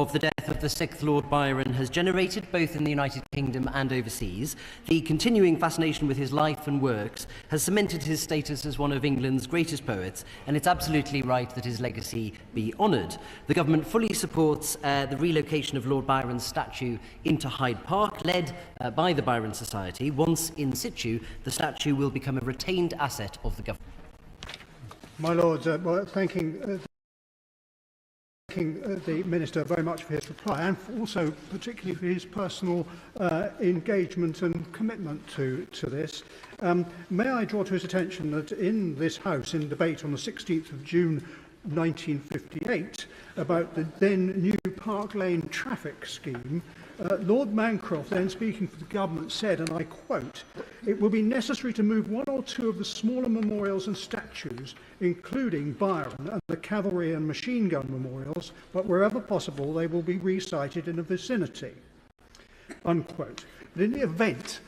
of the death of the 6th Lord Byron has generated, both in the United Kingdom and overseas. The continuing fascination with his life and works has cemented his status as one of England's greatest poets, and it's absolutely right that his legacy be honoured. The government fully supports the relocation of Lord Byron's statue into Hyde Park, led by the Byron Society. Once in situ, the statue will become a retained asset of the government. My Lord, thanking the Minister very much for his reply, and also particularly for his personal engagement and commitment to this. May I draw to his attention that in this House, in debate on the 16th of June 1958, about the then new Park Lane traffic scheme, Lord Mancroft, then speaking for the government, said, and I quote, "It will be necessary to move one or two of the smaller memorials and statues, including Byron and the cavalry and machine gun memorials, but wherever possible they will be resited in a vicinity." Unquote. But in the event,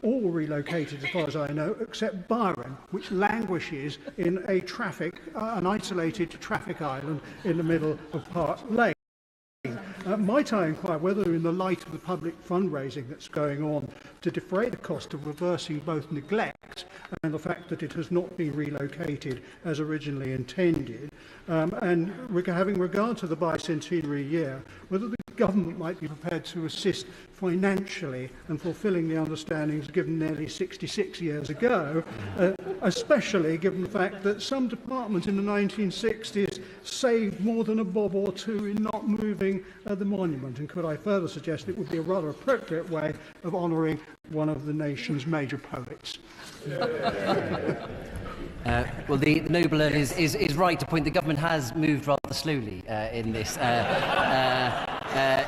all relocated as far as I know, except Byron, which languishes in an isolated traffic island in the middle of Park Lane. Might I inquire whether, in the light of the public fundraising that's going on to defray the cost of reversing both neglect and the fact that it has not been relocated as originally intended, and having regard to the bicentenary year, whether the government might be prepared to assist financially and fulfilling the understandings given nearly 66 years ago, especially given the fact that some department in the 1960s saved more than a bob or two in not moving the monument. And could I further suggest it would be a rather appropriate way of honouring one of the nation's major poets? Well, the Noble Earl is right to point the government has moved rather slowly in this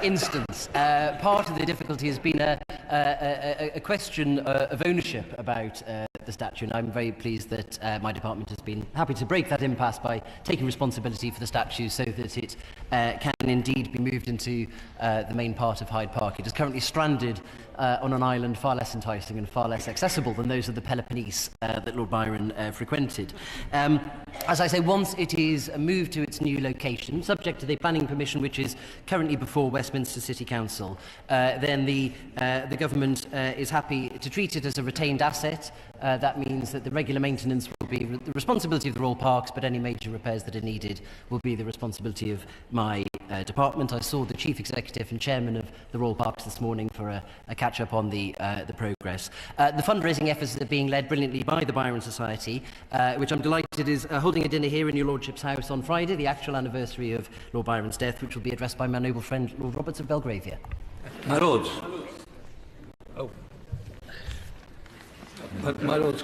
instance. Part of the difficulty has been a question of ownership about the statue, and I'm very pleased that my department has been happy to break that impasse by taking responsibility for the statue so that it can indeed be moved into the main part of Hyde Park. It is currently stranded on an island far less enticing and far less accessible than those of the Peloponnese that Lord Byron frequented. As I say, once it is moved to its new location, subject to the planning permission which is currently before Westminster City Council, then the government is happy to treat it as a retained asset. That means that the regular maintenance will be the responsibility of the Royal Parks, but any major repairs that are needed will be the responsibility of my department. I saw the Chief Executive and Chairman of the Royal Parks this morning for a catch-up on the progress. The fundraising efforts are being led brilliantly by the Byron Society, which I'm delighted is holding a dinner here in your Lordship's house on Friday, the actual anniversary of Lord Byron's death, which will be addressed by my noble friend Lord Roberts of Belgravia. My Lords. Oh. My Lords,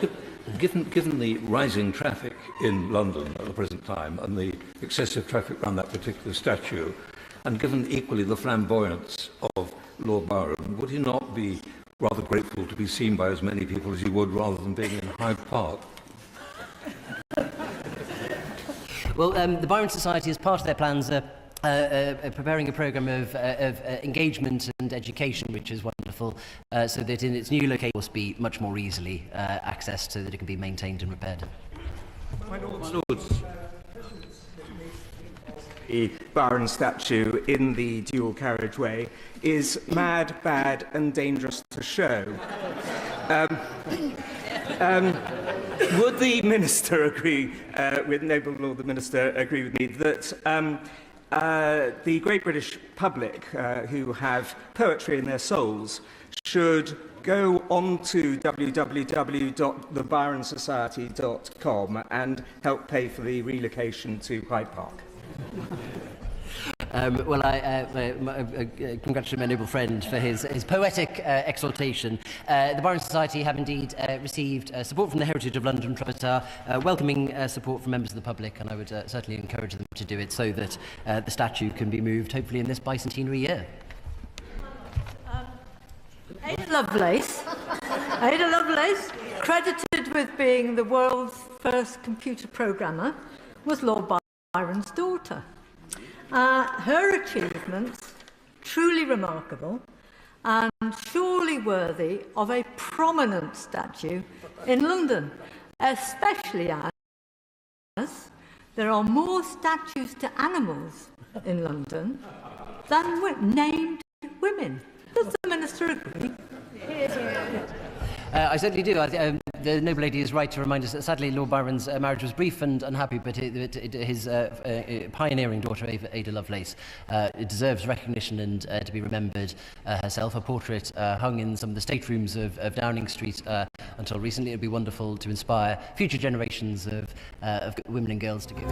given the rising traffic in London at the present time and the excessive traffic around that particular statue, and given equally the flamboyance of Lord Byron, would he not be rather grateful to be seen by as many people as he would rather than being in Hyde Park? Well, the Byron Society, as part of their plans, preparing a programme of engagement and education, which is wonderful, so that in its new location will be much more easily accessed so that it can be maintained and repaired. My Lords. The Byron statue in the dual carriageway is mad, bad and dangerous to show. Would the Minister agree, with Noble Lord the Minister agree with me, that the great British public who have poetry in their souls should go on to www.thebyronsociety.com and help pay for the relocation to Hyde Park? Well, I congratulate my noble friend for his poetic exhortation. The Byron Society have indeed received support from the Heritage of London Trust, welcoming support from members of the public, and I would certainly encourage them to do it so that the statue can be moved, hopefully in this bicentenary year. Ada Lovelace, credited with being the world's first computer programmer, was Lord Byron's daughter. Her achievements, truly remarkable and surely worthy of a prominent statue in London, especially as there are more statues to animals in London than named women. Does the Minister agree? I certainly do. The noble lady is right to remind us that sadly Lord Byron's marriage was brief and unhappy, but his pioneering daughter, Ada Lovelace, deserves recognition and to be remembered herself. Her portrait hung in some of the staterooms of Downing Street until recently. It would be wonderful to inspire future generations of women and girls to give.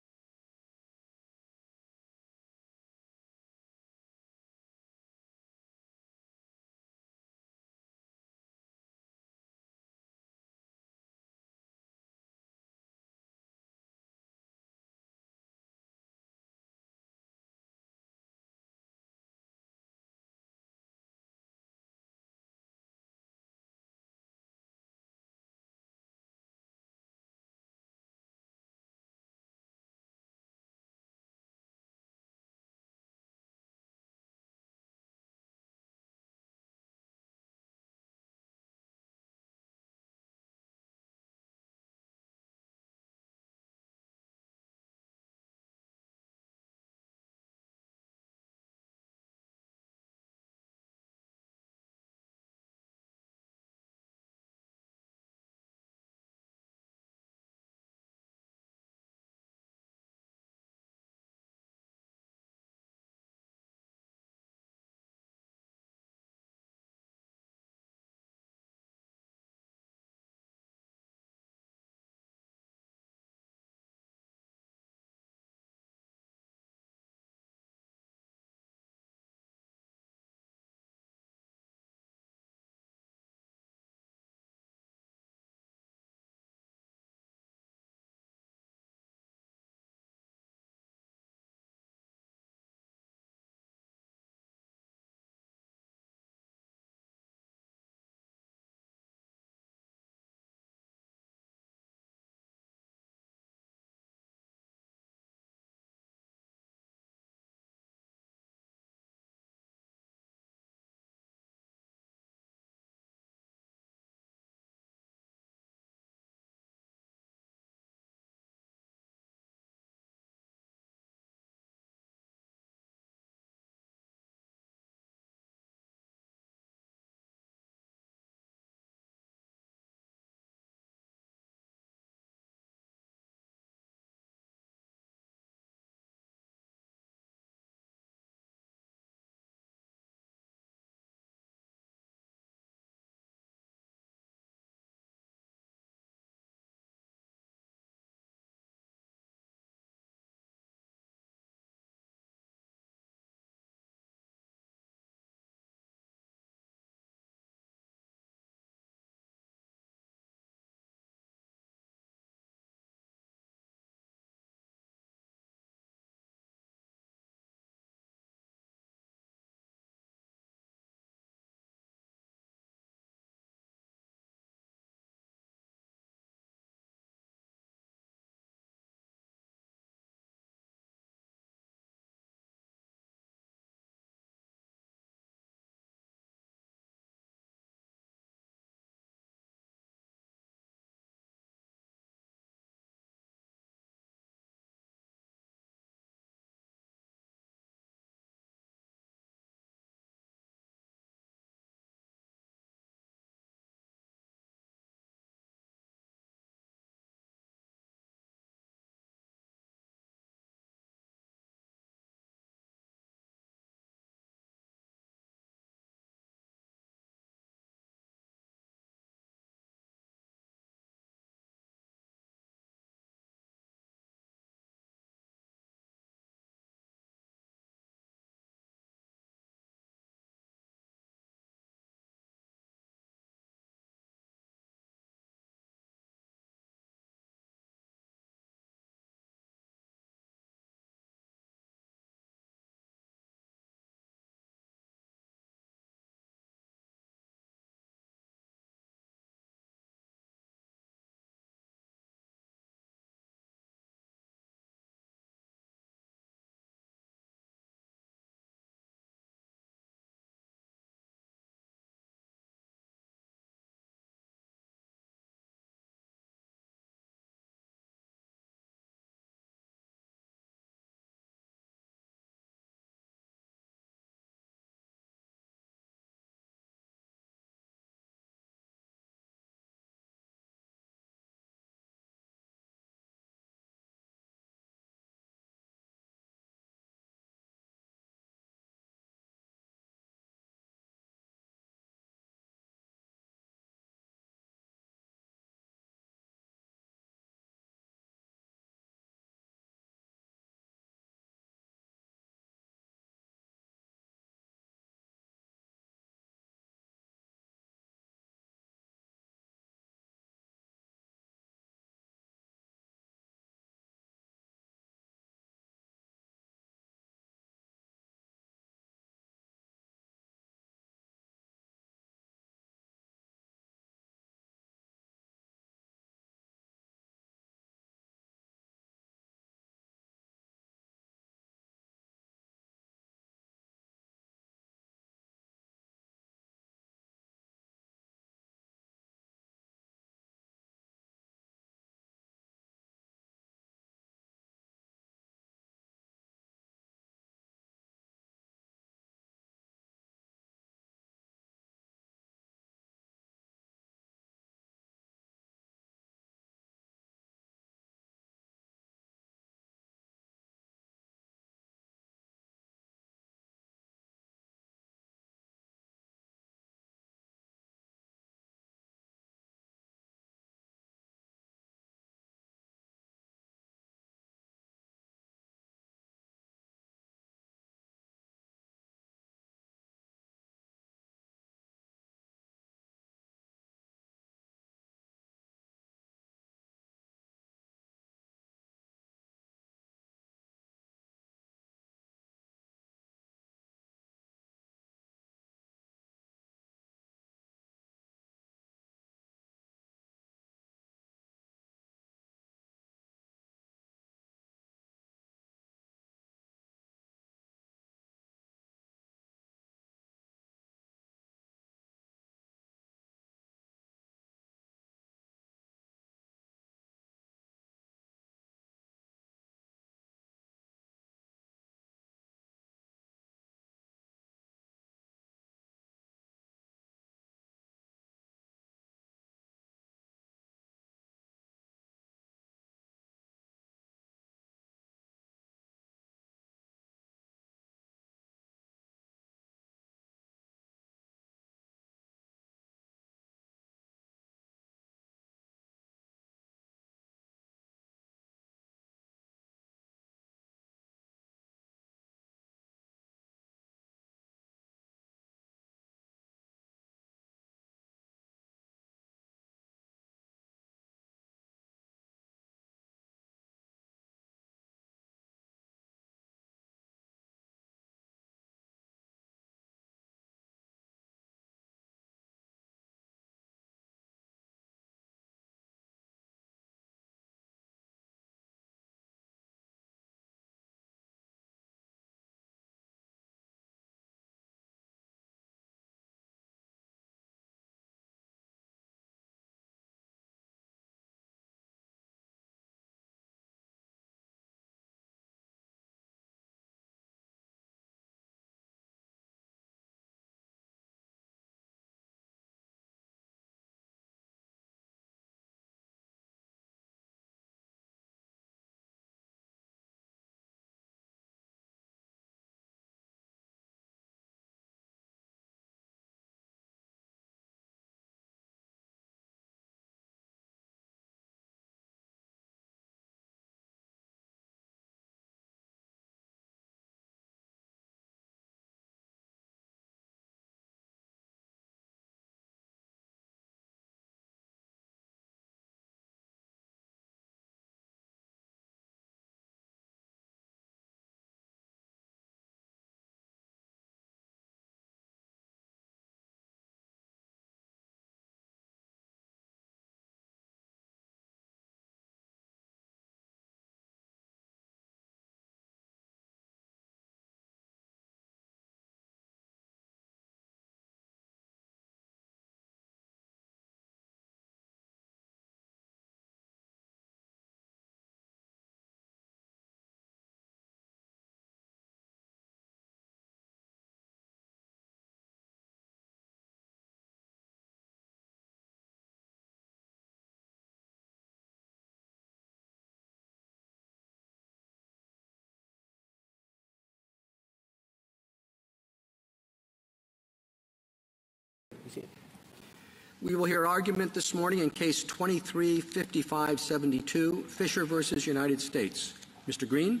We will hear argument this morning in Case 23-5572, Fisher versus United States. Mr. Green.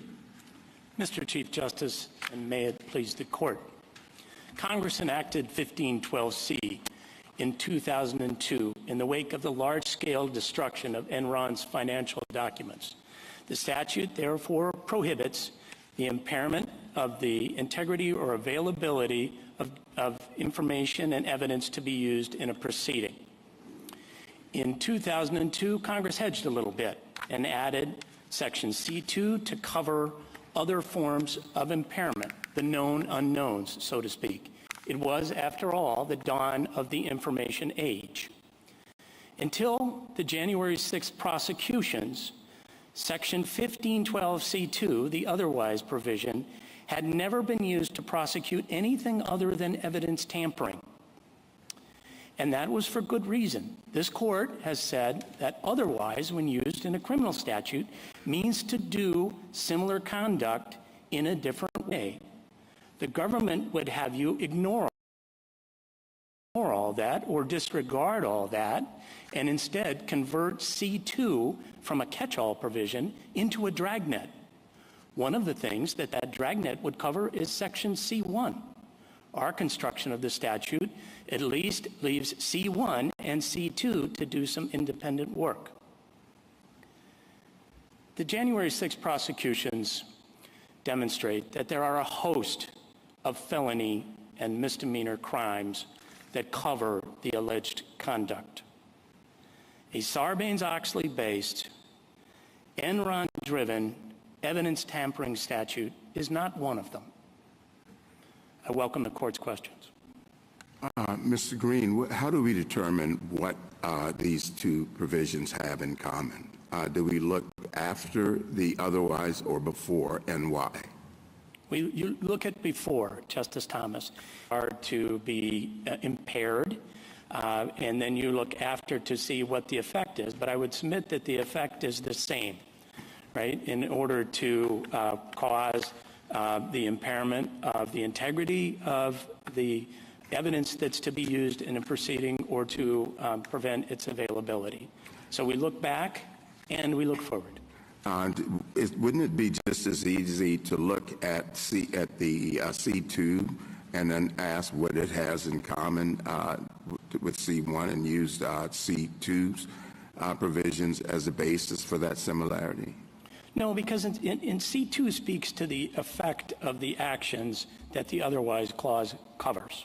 Mr. Chief Justice, and may it please the Court. Congress enacted 1512C in 2002 in the wake of the large-scale destruction of Enron's financial documents. The statute therefore prohibits the impairment of the integrity or availability of information and evidence to be used in a proceeding. In 2002, Congress hedged a little bit and added Section C2 to cover other forms of impairment, the known unknowns, so to speak. It was, after all, the dawn of the information age. Until the January 6th prosecutions, Section 1512C2, the otherwise provision, had never been used to prosecute anything other than evidence tampering. And that was for good reason. This court has said that otherwise, when used in a criminal statute, means to do similar conduct in a different way. The government would have you ignore all that or disregard all that and instead convert C2 from a catch-all provision into a dragnet. One of the things that dragnet would cover is Section C1. Our construction of the statute at least leaves C1 and C2 to do some independent work. The January 6 prosecutions demonstrate that there are a host of felony and misdemeanor crimes that cover the alleged conduct. A Sarbanes-Oxley-based, Enron-driven evidence tampering statute is not one of them. I welcome the Court's questions. Mr. Green, how do we determine what these two provisions have in common? Do we look after the otherwise or before, and why? You look at before, Justice Thomas, are to be impaired, and then you look after to see what the effect is. But I would submit that the effect is the same, right, in order to cause the impairment of the integrity of the evidence that's to be used in a proceeding or to prevent its availability. So we look back and we look forward. Wouldn't it be just as easy to look at the C2 and then ask what it has in common with C1 and use C2's provisions as a basis for that similarity? No, because in C2 speaks to the effect of the actions that the otherwise clause covers.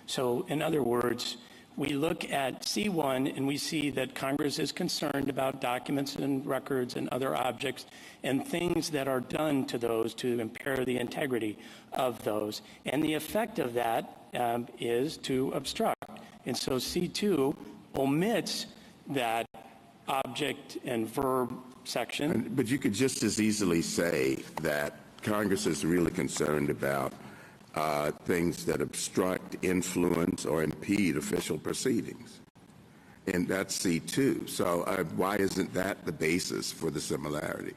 So, in other words, we look at C1 and we see that Congress is concerned about documents and records and other objects and things that are done to those to impair the integrity of those. And the effect of that is to obstruct. And so C2 omits that object and verb section. But you could just as easily say that Congress is really concerned about things that obstruct, influence, or impede official proceedings. And that's C2. So why isn't that the basis for the similarity?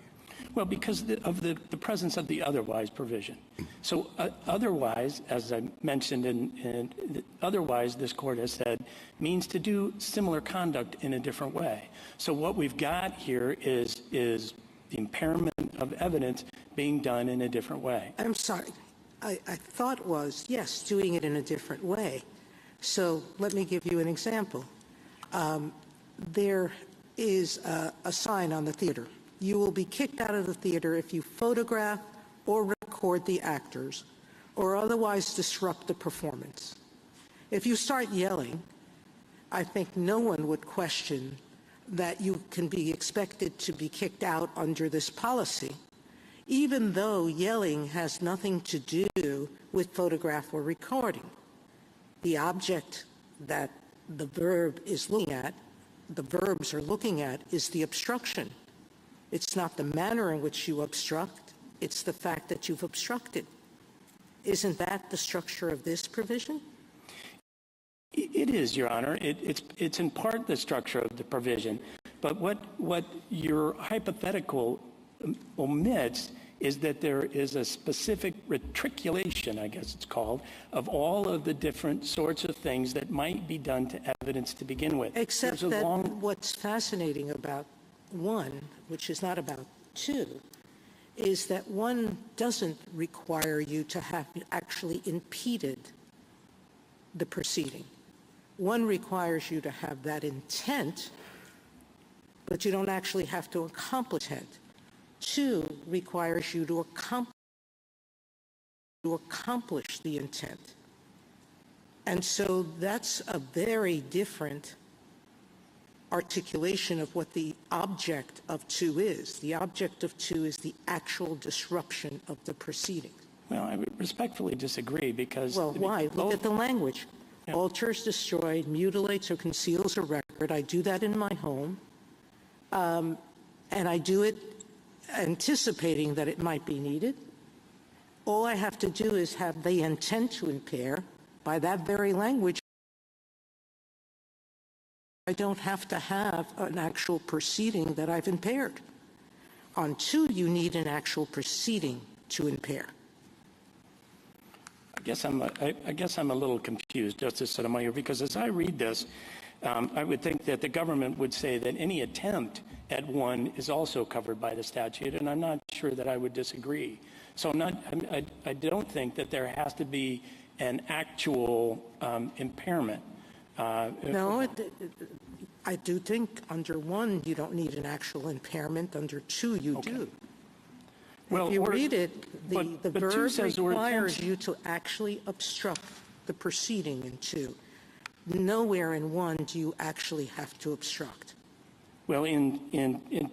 Well, because of the presence of the otherwise provision. So otherwise, as I mentioned, otherwise, this Court has said, means to do similar conduct in a different way. So what we've got here is the impairment of evidence being done in a different way. I'm sorry. I thought was, yes, doing it in a different way. So let me give you an example. There is a sign on the theater. You will be kicked out of the theater if you photograph or record the actors or otherwise disrupt the performance. If you start yelling, I think no one would question that you can be expected to be kicked out under this policy, even though yelling has nothing to do with photograph or recording. The object that the verb is looking at, the verbs are looking at, is the obstruction. It's not the manner in which you obstruct, it's the fact that you've obstructed. Isn't that the structure of this provision? It is, Your Honor. It's in part the structure of the provision. But what your hypothetical omits is that there is a specific retriculation, I guess it's called, of all of the different sorts of things that might be done to evidence to begin with. Except that what's fascinating about 1, which is not about 2, is that 1 doesn't require you to have actually impeded the proceeding. 1 requires you to have that intent, but you don't actually have to accomplish it. 2 requires you to accomplish the intent. And so that's a very different articulation of what the object of 2 is. The object of 2 is the actual disruption of the proceedings. Well, I would respectfully disagree because... Well, why? Look at the language. Yeah. Alters, destroys, mutilates, or conceals a record. I do that in my home, and I do it anticipating that it might be needed. All I have to do is have the intent to impair. By that very language, I don't have to have an actual proceeding that I've impaired. On 2, you need an actual proceeding to impair. I guess I'm a little confused, Justice Sotomayor, because as I read this, I would think that the government would say that any attempt at 1 is also covered by the statute, and I'm not sure that I would disagree. So I don't think that there has to be an actual impairment. No, I do think under 1 you don't need an actual impairment. Under 2 you do. Well, if you read it, the verb requires you to actually obstruct the proceeding in 2. Nowhere in 1 do you actually have to obstruct. Well, in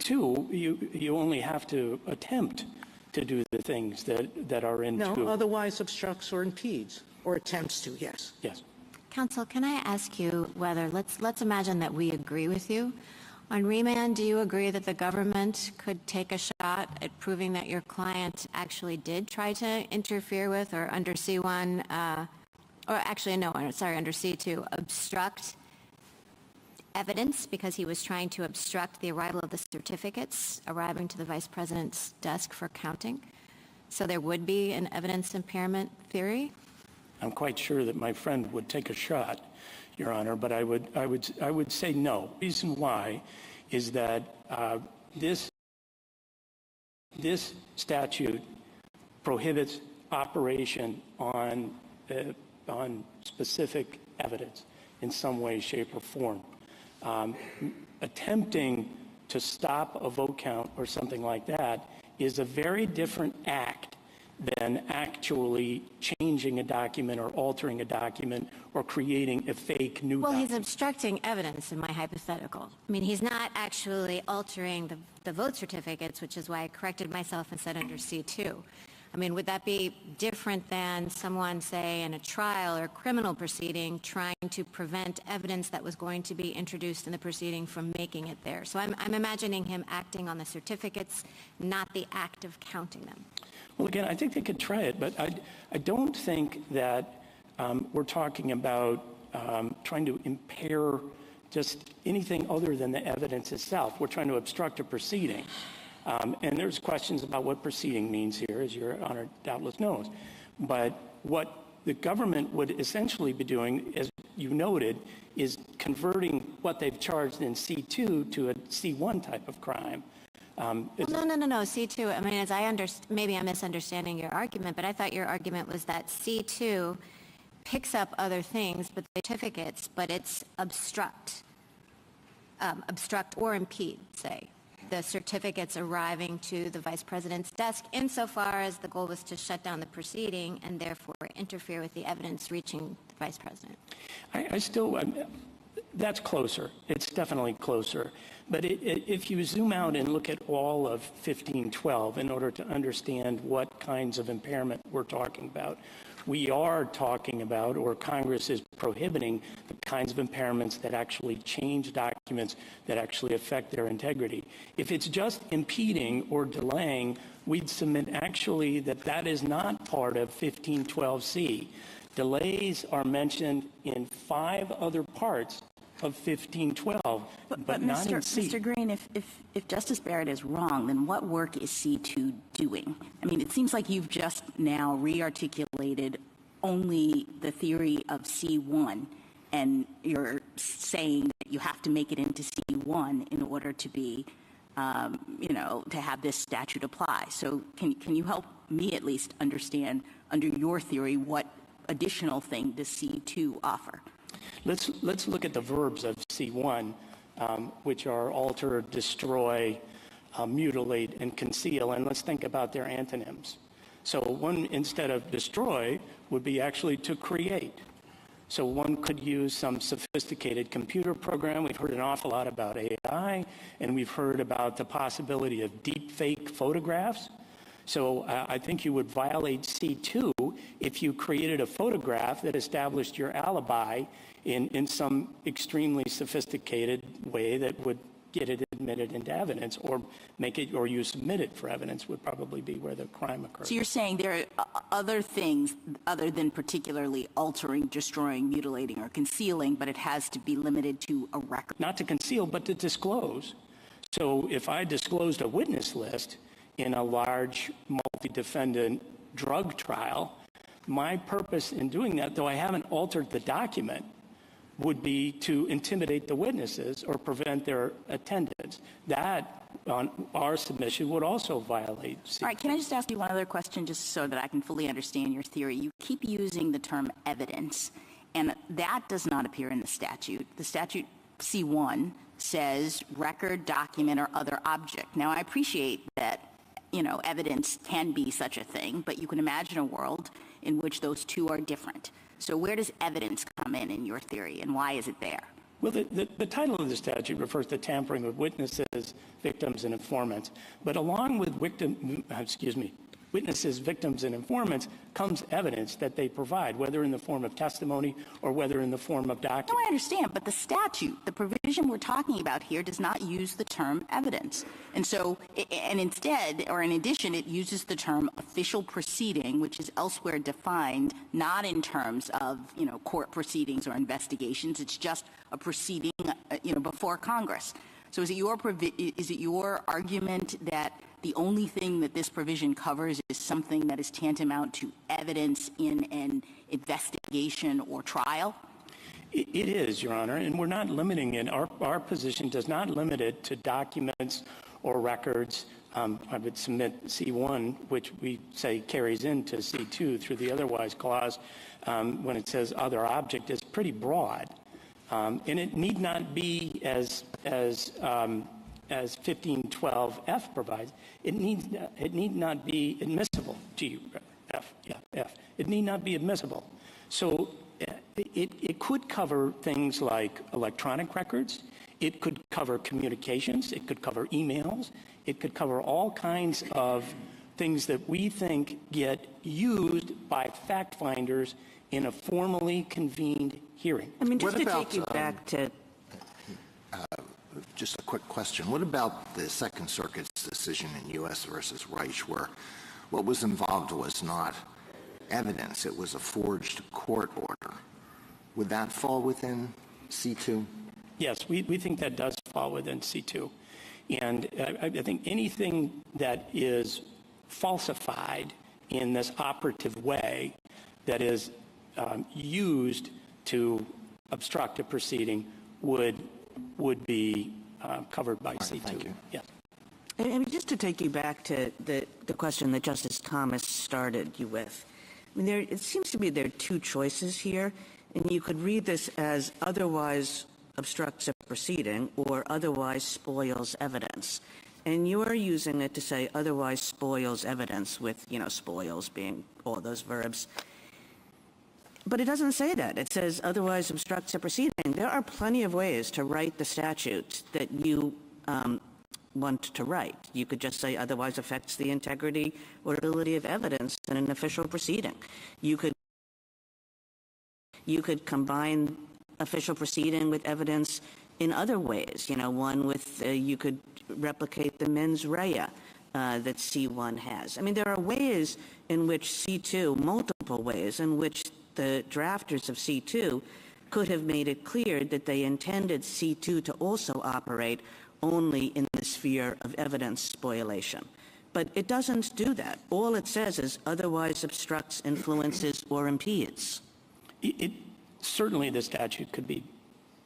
2, you only have to attempt to do the things that are in 2. No, otherwise obstructs or impedes, or attempts to, yes. Yes. Counsel, can I ask you whether, let's imagine that we agree with you. On remand, do you agree that the government could take a shot at proving that your client actually did try to interfere with, or under C1, or actually, no, sorry, under C2, obstruct evidence because he was trying to obstruct the arrival of the certificates arriving to the Vice President's desk for counting? So there would be an evidence impairment theory? I'm quite sure that my friend would take a shot, Your Honor, but I would say no. The reason why is that this statute prohibits operation on specific evidence in some way, shape, or form. Attempting to stop a vote count or something like that is a very different act than actually changing a document or altering a document or creating a fake new document. Well, he's obstructing evidence in my hypothetical. I mean, he's not actually altering the vote certificates, which is why I corrected myself and said under C2. I mean, would that be different than someone, say, in a trial or criminal proceeding trying to prevent evidence that was going to be introduced in the proceeding from making it there? So I'm imagining him acting on the certificates, not the act of counting them. Well, again, I think they could try it, but I don't think that we're talking about trying to impair just anything other than the evidence itself. We're trying to obstruct a proceeding. And there's questions about what proceeding means here, as Your Honor doubtless knows. But what the government would essentially be doing, as you noted, is converting what they've charged in C2 to a C1 type of crime. No. C2, I mean, as I maybe I'm misunderstanding your argument, but I thought your argument was that C2 picks up other things, but the certificates, but it's obstruct or impede, say, the certificates arriving to the Vice President's desk, insofar as the goal was to shut down the proceeding and therefore interfere with the evidence reaching the Vice President. That's closer. It's definitely closer. But if you zoom out and look at all of 1512 in order to understand what kinds of impairment we're talking about, we are talking about, or Congress is prohibiting, the kinds of impairments that actually change documents that actually affect their integrity. If it's just impeding or delaying, we'd submit actually that is not part of 1512C. Delays are mentioned in 5 other parts of 1512, but not in C. Mr. Green, if Justice Barrett is wrong, then what work is C2 doing? I mean, it seems like you've just now re-articulated only the theory of C1, and you're saying that you have to make it into C1 in order to be, to have this statute apply. So can you help me at least understand, under your theory, what additional thing does C2 offer? Let's look at the verbs of C1, which are alter, destroy, mutilate, and conceal, and let's think about their antonyms. So one, instead of destroy, would be actually to create. So one could use some sophisticated computer program. We've heard an awful lot about AI, and we've heard about the possibility of deep fake photographs. So I think you would violate C2 if you created a photograph that established your alibi in some extremely sophisticated way that would get it admitted into evidence, or make it, or you submit it for evidence would probably be where the crime occurred. So you're saying there are other things other than particularly altering, destroying, mutilating, or concealing, but it has to be limited to a record? Not to conceal, but to disclose. So if I disclosed a witness list in a large multi-defendant drug trial, my purpose in doing that, though I haven't altered the document, would be to intimidate the witnesses or prevent their attendance. That, on our submission, would also violate C2. All right, can I just ask you one other question just so that I can fully understand your theory? You keep using the term evidence, and that does not appear in the statute. The statute C1 says record, document, or other object. Now, I appreciate that, evidence can be such a thing, but you can imagine a world in which those two are different. So where does evidence come in your theory, and why is it there? Well, the title of the statute refers to tampering with witnesses, victims, and informants. But along with witnesses, victims, and informants comes evidence that they provide, whether in the form of testimony or whether in the form of documents. No, I understand, but the statute, the provision we're talking about here, does not use the term evidence. And so, and instead, or in addition, it uses the term official proceeding, which is elsewhere defined not in terms of, court proceedings or investigations. It's just a proceeding, before Congress. So is it your argument that the only thing that this provision covers is something that is tantamount to evidence in an investigation or trial? It is, Your Honor, and we're not limiting it. Our position does not limit it to documents or records. I would submit C1, which we say carries into C2 through the otherwise clause, when it says other object, is pretty broad. And it need not be as 1512F provides. It need not be admissible. F. It need not be admissible. So it could cover things like electronic records. It could cover communications. It could cover emails. It could cover all kinds of things that we think get used by fact finders in a formally convened hearing. I mean, just to take you back to... Just a quick question. What about the Second Circuit's decision in U.S. versus Reich, where what was involved was not evidence, it was a forged court order? Would that fall within C2? Yes, we think that does fall within C2. And I think anything that is falsified in this operative way that is used to obstruct a proceeding would be covered by C2. Thank you. Yes. And just to take you back to the question that Justice Thomas started you with, I mean, it seems to me there are two choices here, and you could read this as otherwise obstructs a proceeding or otherwise spoils evidence. And you are using it to say otherwise spoils evidence with, spoils being all those verbs. But it doesn't say that. It says otherwise obstructs a proceeding. There are plenty of ways to write the statute that you want to write. You could just say otherwise affects the integrity or ability of evidence in an official proceeding. You could combine official proceeding with evidence in other ways. One with you could replicate the mens rea that C1 has. I mean, there are ways in which C2, multiple ways in which the drafters of C2 could have made it clear that they intended C2 to also operate only in the sphere of evidence spoliation. But it doesn't do that. All it says is otherwise obstructs, influences, or impedes. Certainly the statute could be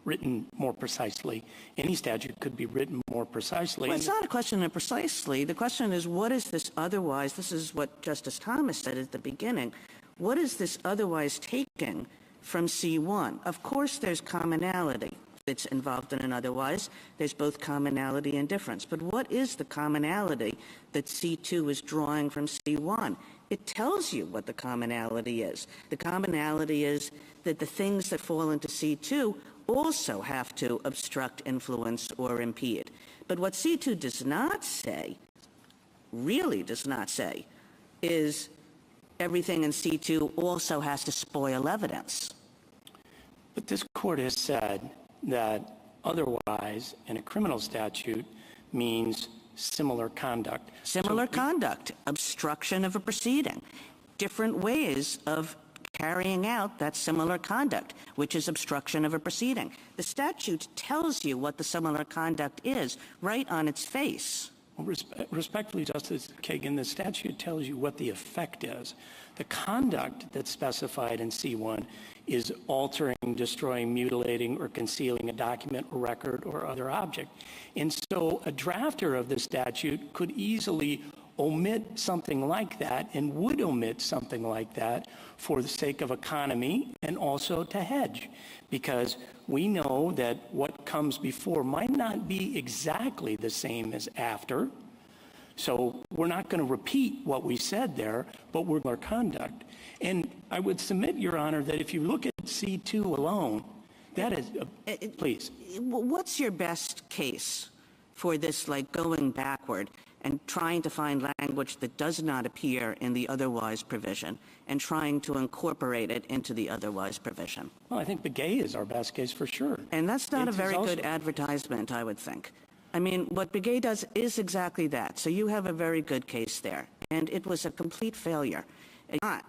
written more precisely. Any statute could be written more precisely. Well, it's not a question of precisely. The question is, what is this otherwise? This is what Justice Thomas said at the beginning. What is this otherwise taking from C1? Of course there's commonality that's involved in an otherwise. There's both commonality and difference. But what is the commonality that C2 is drawing from C1? It tells you what the commonality is. The commonality is that the things that fall into C2 also have to obstruct, influence, or impede. But what C2 does not say, really does not say, is everything in C2 also has to spoil evidence. But this court has said that otherwise in a criminal statute means similar conduct. Similar conduct, obstruction of a proceeding, different ways of carrying out that similar conduct, which is obstruction of a proceeding. The statute tells you what the similar conduct is right on its face. Well, respectfully, Justice Kagan, the statute tells you what the effect is. The conduct that's specified in C1 is altering, destroying, mutilating, or concealing a document or record or other object. And so a drafter of the statute could easily omit something like that and would omit something like that for the sake of economy and also to hedge, because we know that what comes before might not be exactly the same as after. So we're not going to repeat what we said there, but we're our conduct. And I would submit, Your Honor, that if you look at C2 alone, that is, please. What's your best case for this, like, going backward and trying to find language that does not appear in the otherwise provision and trying to incorporate it into the otherwise provision? Well, I think Begay is our best case for sure. And that's not a very good advertisement, I would think. I mean, what Begay does is exactly that. So you have a very good case there. And it was a complete failure. It's not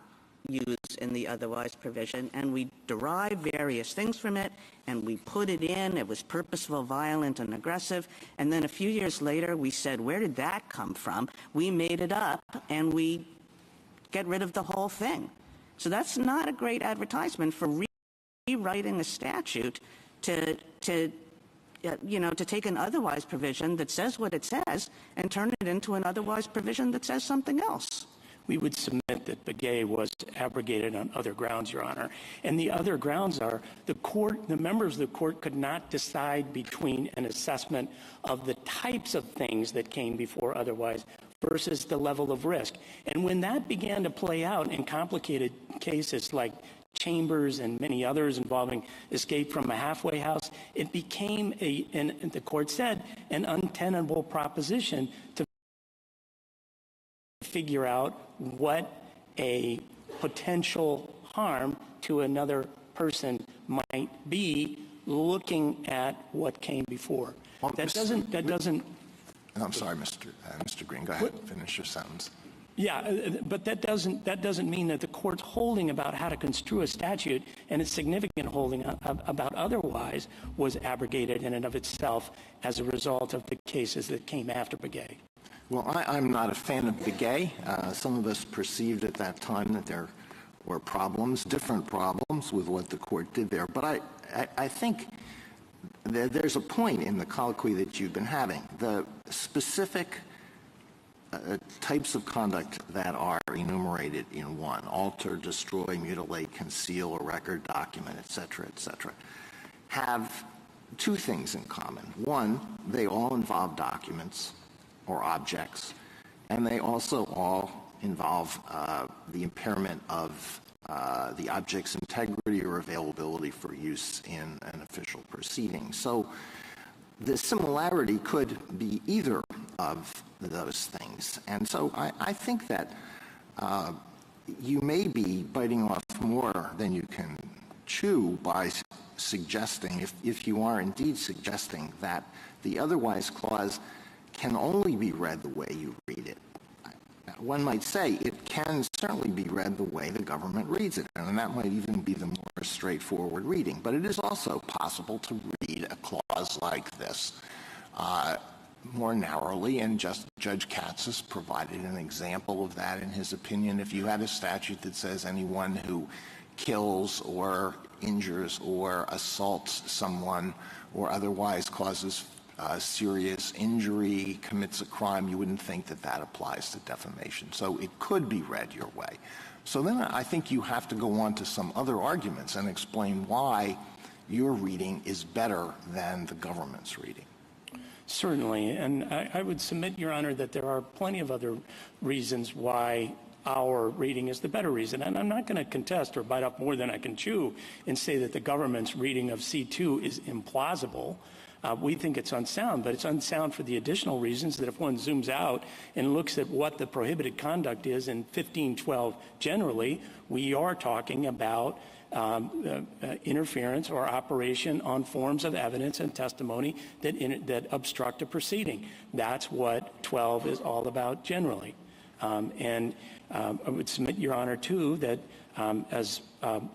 used in the otherwise provision, and we derive various things from it, and we put it in. It was purposeful, violent, and aggressive. And then a few years later, we said, where did that come from? We made it up, and we get rid of the whole thing. So that's not a great advertisement for rewriting a statute to take an otherwise provision that says what it says and turn it into an otherwise provision that says something else. We would submit that Begay was abrogated on other grounds, Your Honor. And the other grounds are the members of the court could not decide between an assessment of the types of things that came before otherwise versus the level of risk. And when that began to play out in complicated cases like Chambers and many others involving escape from a halfway house, it became, and the court said, an untenable proposition to figure out what a potential harm to another person might be looking at what came before. Well, that doesn't. I'm sorry, Mr. Green. Go ahead. Finish your sentence. Yeah, but that doesn't mean that the court's holding about how to construe a statute and its significant holding about otherwise was abrogated in and of itself as a result of the cases that came after Begay. Well, I'm not a fan of Begay. Some of us perceived at that time that there were problems, different problems with what the court did there. But I think there's a point in the colloquy that you've been having. The specific types of conduct that are enumerated in 1, alter, destroy, mutilate, conceal a record, document, et cetera, have two things in common. 1, they all involve documents or objects, and they also all involve the impairment of the object's integrity or availability for use in an official proceeding. So the similarity could be either of those things. And so I think that you may be biting off more than you can chew by suggesting, if you are indeed suggesting that the otherwise clause can only be read the way you read it. Now, one might say it can certainly be read the way the government reads it, and that might even be the more straightforward reading. But it is also possible to read a clause like this more narrowly, and Judge Katz has provided an example of that in his opinion. If you had a statute that says anyone who kills or injures or assaults someone or otherwise causes serious injury, commits a crime, you wouldn't think that that applies to defamation. So it could be read your way. So then I think you have to go on to some other arguments and explain why your reading is better than the government's reading. Certainly, and I would submit, Your Honor, that there are plenty of other reasons why our reading is the better reason. And I'm not going to contest or bite off more than I can chew and say that the government's reading of C2 is implausible. We think it's unsound, but it's unsound for the additional reasons that if one zooms out and looks at what the prohibited conduct is in 1512 generally, we are talking about interference or operation on forms of evidence and testimony that obstruct a proceeding. That's what 12 is all about generally. And I would submit, Your Honor, too, that as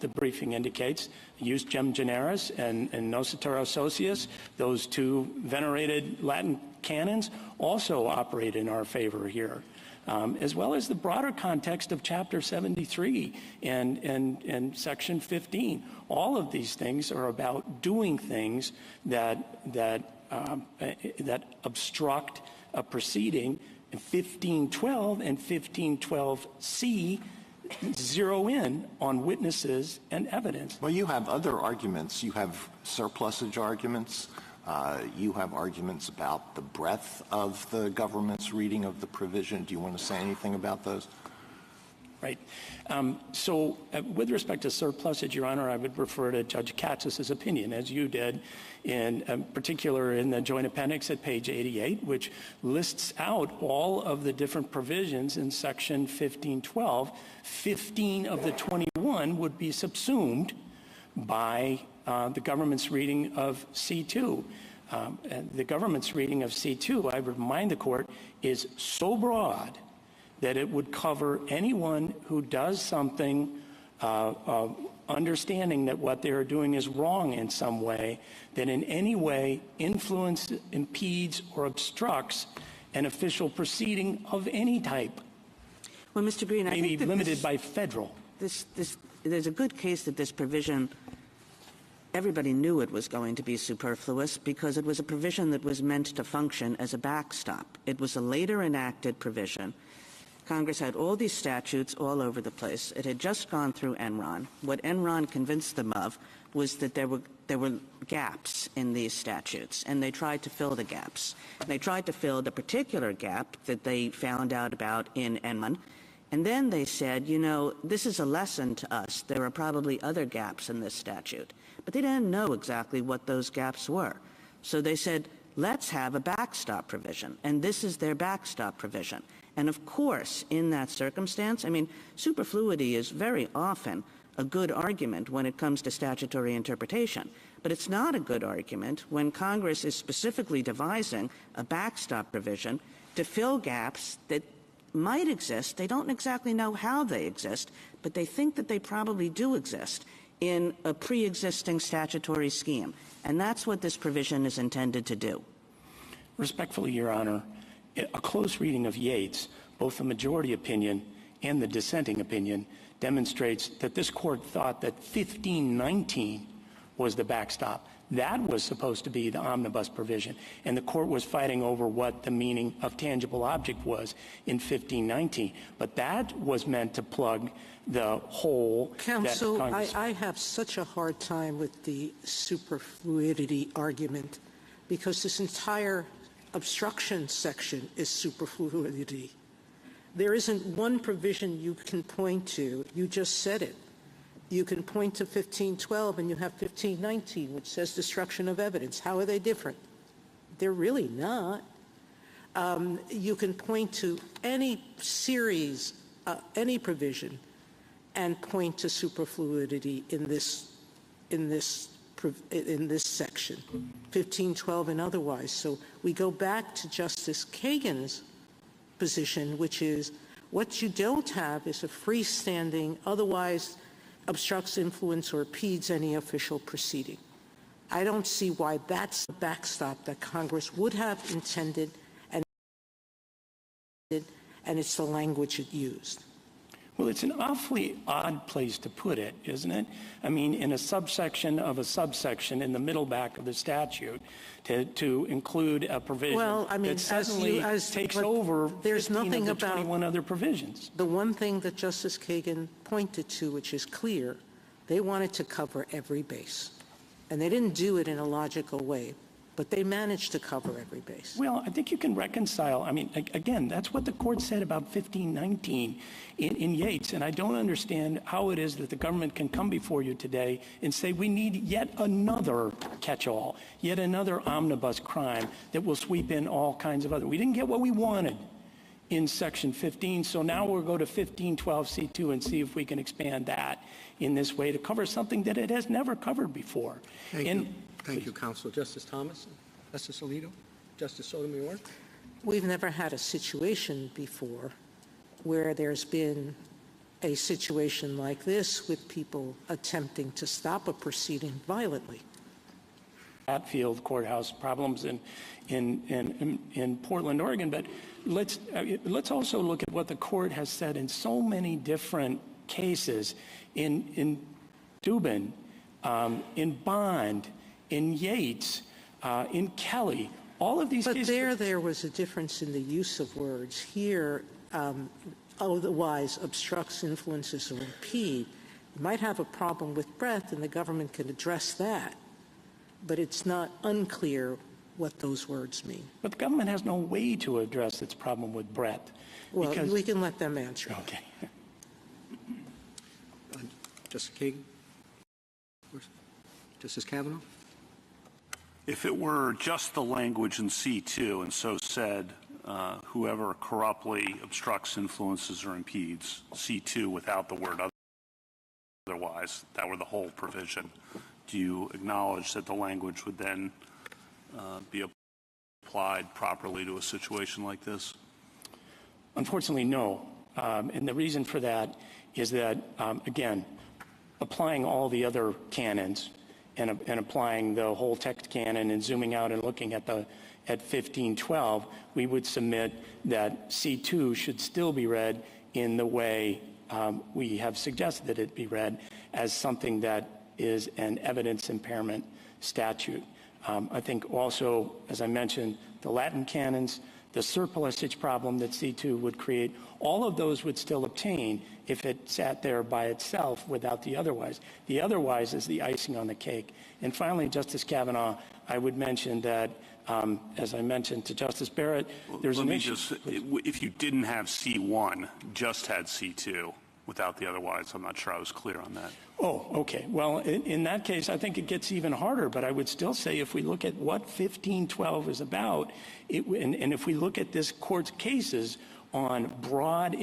the briefing indicates, Jus Gem Generis and Nocitur Associus, those two venerated Latin canons, also operate in our favor here. As well as the broader context of Chapter 73 and Section 15. All of these things are about doing things that obstruct a proceeding. 1512 and 1512C zero in on witnesses and evidence. Well, you have other arguments. You have surplusage arguments. You have arguments about the breadth of the government's reading of the provision. Do you want to say anything about those? Right. So with respect to surplusage, Your Honor, I would refer to Judge Katz's opinion, as you did, in particular in the Joint Appendix at page 88, which lists out all of the different provisions in Section 1512. 15 of the 21 would be subsumed by the government's reading of C2. The government's reading of C2, I remind the Court, is so broad that it would cover anyone who does something understanding that what they are doing is wrong in some way, that in any way influences, impedes, or obstructs an official proceeding of any type. Well, Mr. Green, I think that limited by federal. There's a good case that this provision, everybody knew it was going to be superfluous because it was a provision that was meant to function as a backstop. It was a later enacted provision. Congress had all these statutes all over the place. It had just gone through Enron. What Enron convinced them of was that there were gaps in these statutes, and they tried to fill the gaps. They tried to fill the particular gap that they found out about in Enron, and then they said, you know, this is a lesson to us. There are probably other gaps in this statute. But they didn't know exactly what those gaps were. So they said, let's have a backstop provision, and this is their backstop provision. And of course, in that circumstance, I mean, superfluity is very often a good argument when it comes to statutory interpretation. But it's not a good argument when Congress is specifically devising a backstop provision to fill gaps that might exist. They don't exactly know how they exist, but they think that they probably do exist in a pre-existing statutory scheme. And that's what this provision is intended to do. Respectfully, Your Honor, a close reading of Yates, both the majority opinion and the dissenting opinion, demonstrates that this Court thought that 1519 was the backstop. That was supposed to be the omnibus provision, and the Court was fighting over what the meaning of tangible object was in 1519. But that was meant to plug the hole. Counsel, that Congress... I have such a hard time with the superfluidity argument because this entire obstruction section is superfluidity. There isn't one provision you can point to. You just said it. You can point to 1512 and you have 1519, which says destruction of evidence. How are they different? They're really not. You can point to any series, any provision, and point to superfluidity in this section, 1512 and otherwise. So we go back to Justice Kagan's position, which is, What you don't have is a freestanding, otherwise obstructs, influence, or impedes any official proceeding. I don't see why that's the backstop that Congress would have intended, and it's the language it used. Well, it's an awfully odd place to put it, isn't it? I mean, in a subsection of a subsection in the middle back of the statute to include a provision that suddenly takes over 15 of the 21 other provisions. The one thing that Justice Kagan pointed to, which is clear, they wanted to cover every base. And they didn't do it in a logical way, but they managed to cover every base. Well, I think you can reconcile. I mean, again, that's what the court said about 1519 in Yates, and I don't understand how it is that the government can come before you today and say we need yet another catch-all, yet another omnibus crime that will sweep in all kinds of other. We didn't get what we wanted in Section 15, so now we'll go to 1512C2 and see if we can expand that in this way to cover something that it has never covered before. Thank you, Counsel. Justice Thomas, Justice Alito, Justice Sotomayor. We've never had a situation before where there's been a situation like this with people attempting to stop a proceeding violently. Hatfield courthouse problems in Portland, Oregon, but let's also look at what the court has said in so many different cases in Dubin, in Bond, in Yates, in Kelly, all of these cases. But there was a difference in the use of words. Here, otherwise obstructs, influences, or impede. You might have a problem with breadth, and the government can address that. But it's not unclear what those words mean. But the government has no way to address its problem with breadth. Well, we can let them answer. Okay. Justice Kagan? Justice Kavanaugh? If it were just the language in C2 and so said, whoever corruptly obstructs, influences, or impedes, C2 without the word otherwise, that were the whole provision, do you acknowledge that the language would then be applied properly to a situation like this? Unfortunately, no. And the reason for that is that, again, applying all the other canons and applying the whole text canon and zooming out and looking at 1512, we would submit that C2 should still be read in the way we have suggested that it be read, as something that is an evidence impairment statute. I think also, as I mentioned, the Latin canons, the surplusage problem that C2 would create, all of those would still obtain if it sat there by itself without the otherwise. The otherwise is the icing on the cake. And finally, Justice Kavanaugh, I would mention that, as I mentioned to Justice Barrett, there's an issue. If you didn't have C1, just had C2 without the otherwise, I'm not sure I was clear on that. Oh, okay. Well, in that case, I think it gets even harder, but I would still say if we look at what 1512 is about, and if we look at this court's cases on broad,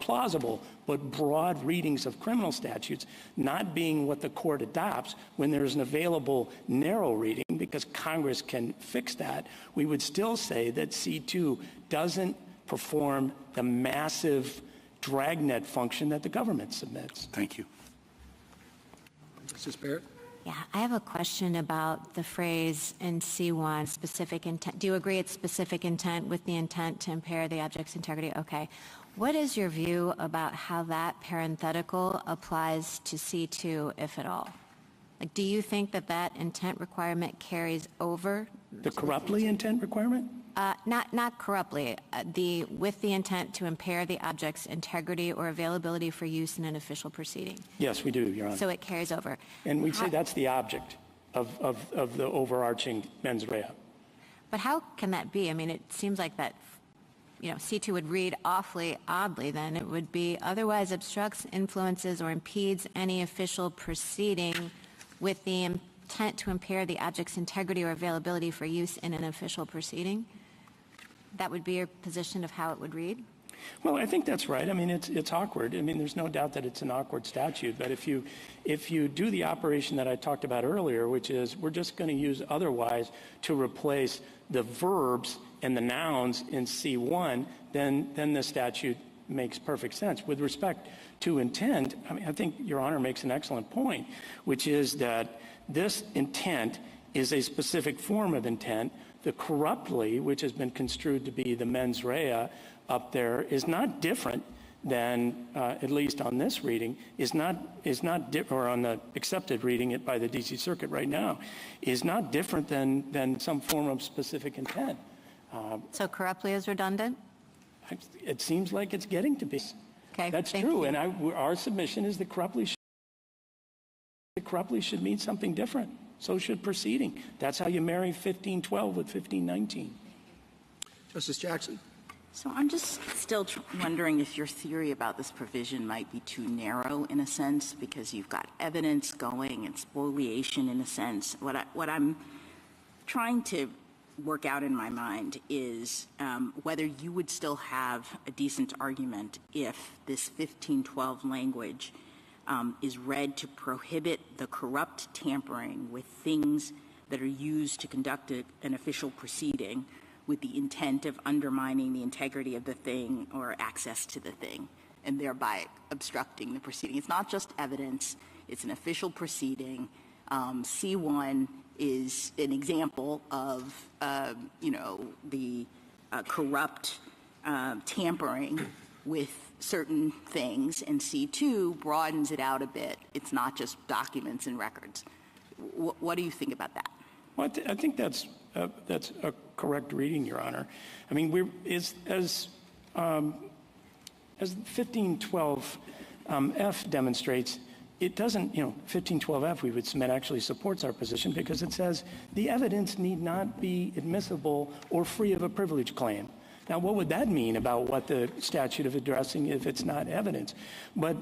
plausible, but broad readings of criminal statutes not being what the court adopts when there's an available narrow reading, because Congress can fix that, we would still say that C2 doesn't perform the massive dragnet function that the government submits. Thank you. Justice Barrett? Yeah, I have a question about the phrase in C1, specific intent. Do you agree it's specific intent with the intent to impair the object's integrity? Okay. What is your view about how that parenthetical applies to C2, if at all? Like, do you think that that intent requirement carries over? The corruptly intent requirement? Not corruptly. With the intent to impair the object's integrity or availability for use in an official proceeding. Yes, we do, Your Honor. So it carries over. And we'd say that's the object of the overarching mens rea. But how can that be? I mean, it seems like that, C2 would read awfully oddly then. It would be otherwise obstructs, influences, or impedes any official proceeding with the intent to impair the object's integrity or availability for use in an official proceeding. That would be your position of how it would read? Well, I think that's right. I mean, it's awkward. I mean, there's no doubt that it's an awkward statute. But if you do the operation that I talked about earlier, which is we're just going to use otherwise to replace the verbs and the nouns in C1, then the statute makes perfect sense. With respect to intent, I mean, I think Your Honor makes an excellent point, which is that this intent is a specific form of intent. The corruptly, which has been construed to be the mens rea up there, is not different than, at least on this reading, or on the accepted reading it by the D.C. Circuit right now, is not different than some form of specific intent. So corruptly is redundant? It seems like it's getting to be. Okay, that's thank true, you. and our submission is that corruptly should mean something different. So should proceeding. That's how you marry 1512 with 1519. Justice Jackson. So I'm just still wondering if your theory about this provision might be too narrow in a sense, because you've got evidence going and spoliation in a sense. What I'm trying to work out in my mind is whether you would still have a decent argument if this 1512 language is read to prohibit the corrupt tampering with things that are used to conduct an official proceeding with the intent of undermining the integrity of the thing or access to the thing, and thereby obstructing the proceeding. It's not just evidence, it's an official proceeding. C1 is an example of, the corrupt tampering with certain things, and C2 broadens it out a bit. It's not just documents and records. What do you think about that? Well, I think that's a correct reading, Your Honor. I mean, as 1512 F demonstrates, it doesn't, 1512F we would submit actually supports our position because it says the evidence need not be admissible or free of a privilege claim. Now, what would that mean about what the statute is addressing if it's not evidence? But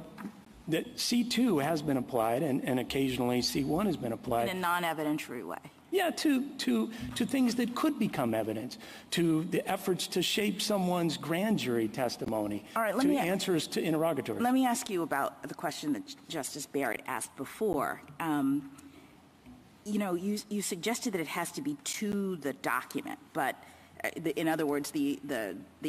that C2 has been applied, and occasionally C1 has been applied. In a non-evidentiary way. Yeah, to things that could become evidence, to the efforts to shape someone's grand jury testimony, All right, to answers to interrogatories. Let me ask you about the question that Justice Barrett asked before. You suggested that it has to be to the document, but in other words, the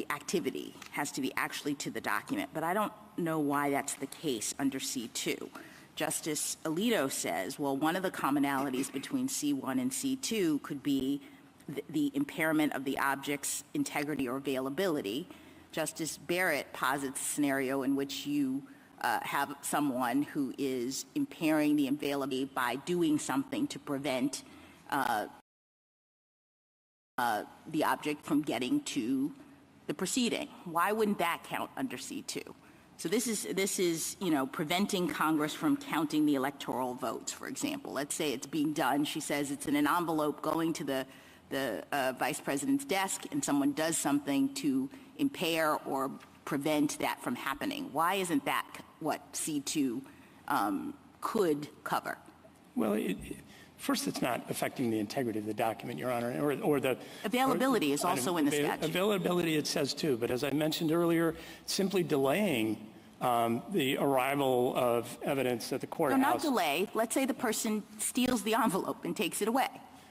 activity has to be actually to the document. But I don't know why that's the case under C2. Justice Alito says, well, one of the commonalities between C1 and C2 could be the impairment of the object's integrity or availability. Justice Barrett posits a scenario in which you have someone who is impairing the availability by doing something to prevent the object from getting to the proceeding. Why wouldn't that count under C2? So this is preventing Congress from counting the electoral votes, for example. Let's say it's being done. She says it's in an envelope going to the vice president's desk, and someone does something to impair or prevent that from happening. Why isn't that what C2 could cover? Well, first, it's not affecting the integrity of the document, Your Honor, or the availability is also in the statute. Availability, it says too, but as I mentioned earlier, simply delaying the arrival of evidence at the courthouse. No, not delay. Let's say the person steals the envelope and takes it away.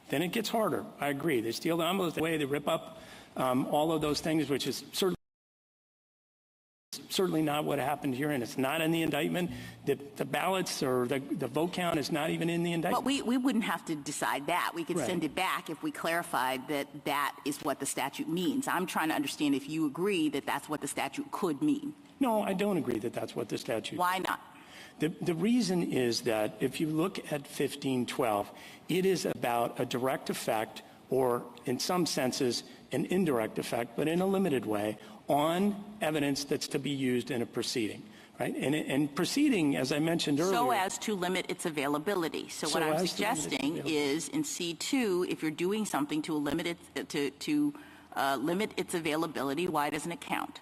Then it gets harder. I agree. They steal the envelope away. They rip up all of those things, which is certainly not what happened here, and it's not in the indictment. The ballots or the vote count is not even in the indictment. But we wouldn't have to decide that. We could send it back if we clarified that that is what the statute means. I'm trying to understand if you agree that that's what the statute could mean. No, I don't agree that that's what the statute. Why not? The reason is that if you look at 1512, it is about a direct effect, or in some senses an indirect effect, but in a limited way, on evidence that's to be used in a proceeding, right? And proceeding, as I mentioned earlier. So as to limit its availability. So what I'm suggesting is in C2, if you're doing something to limit its availability, why doesn't it count?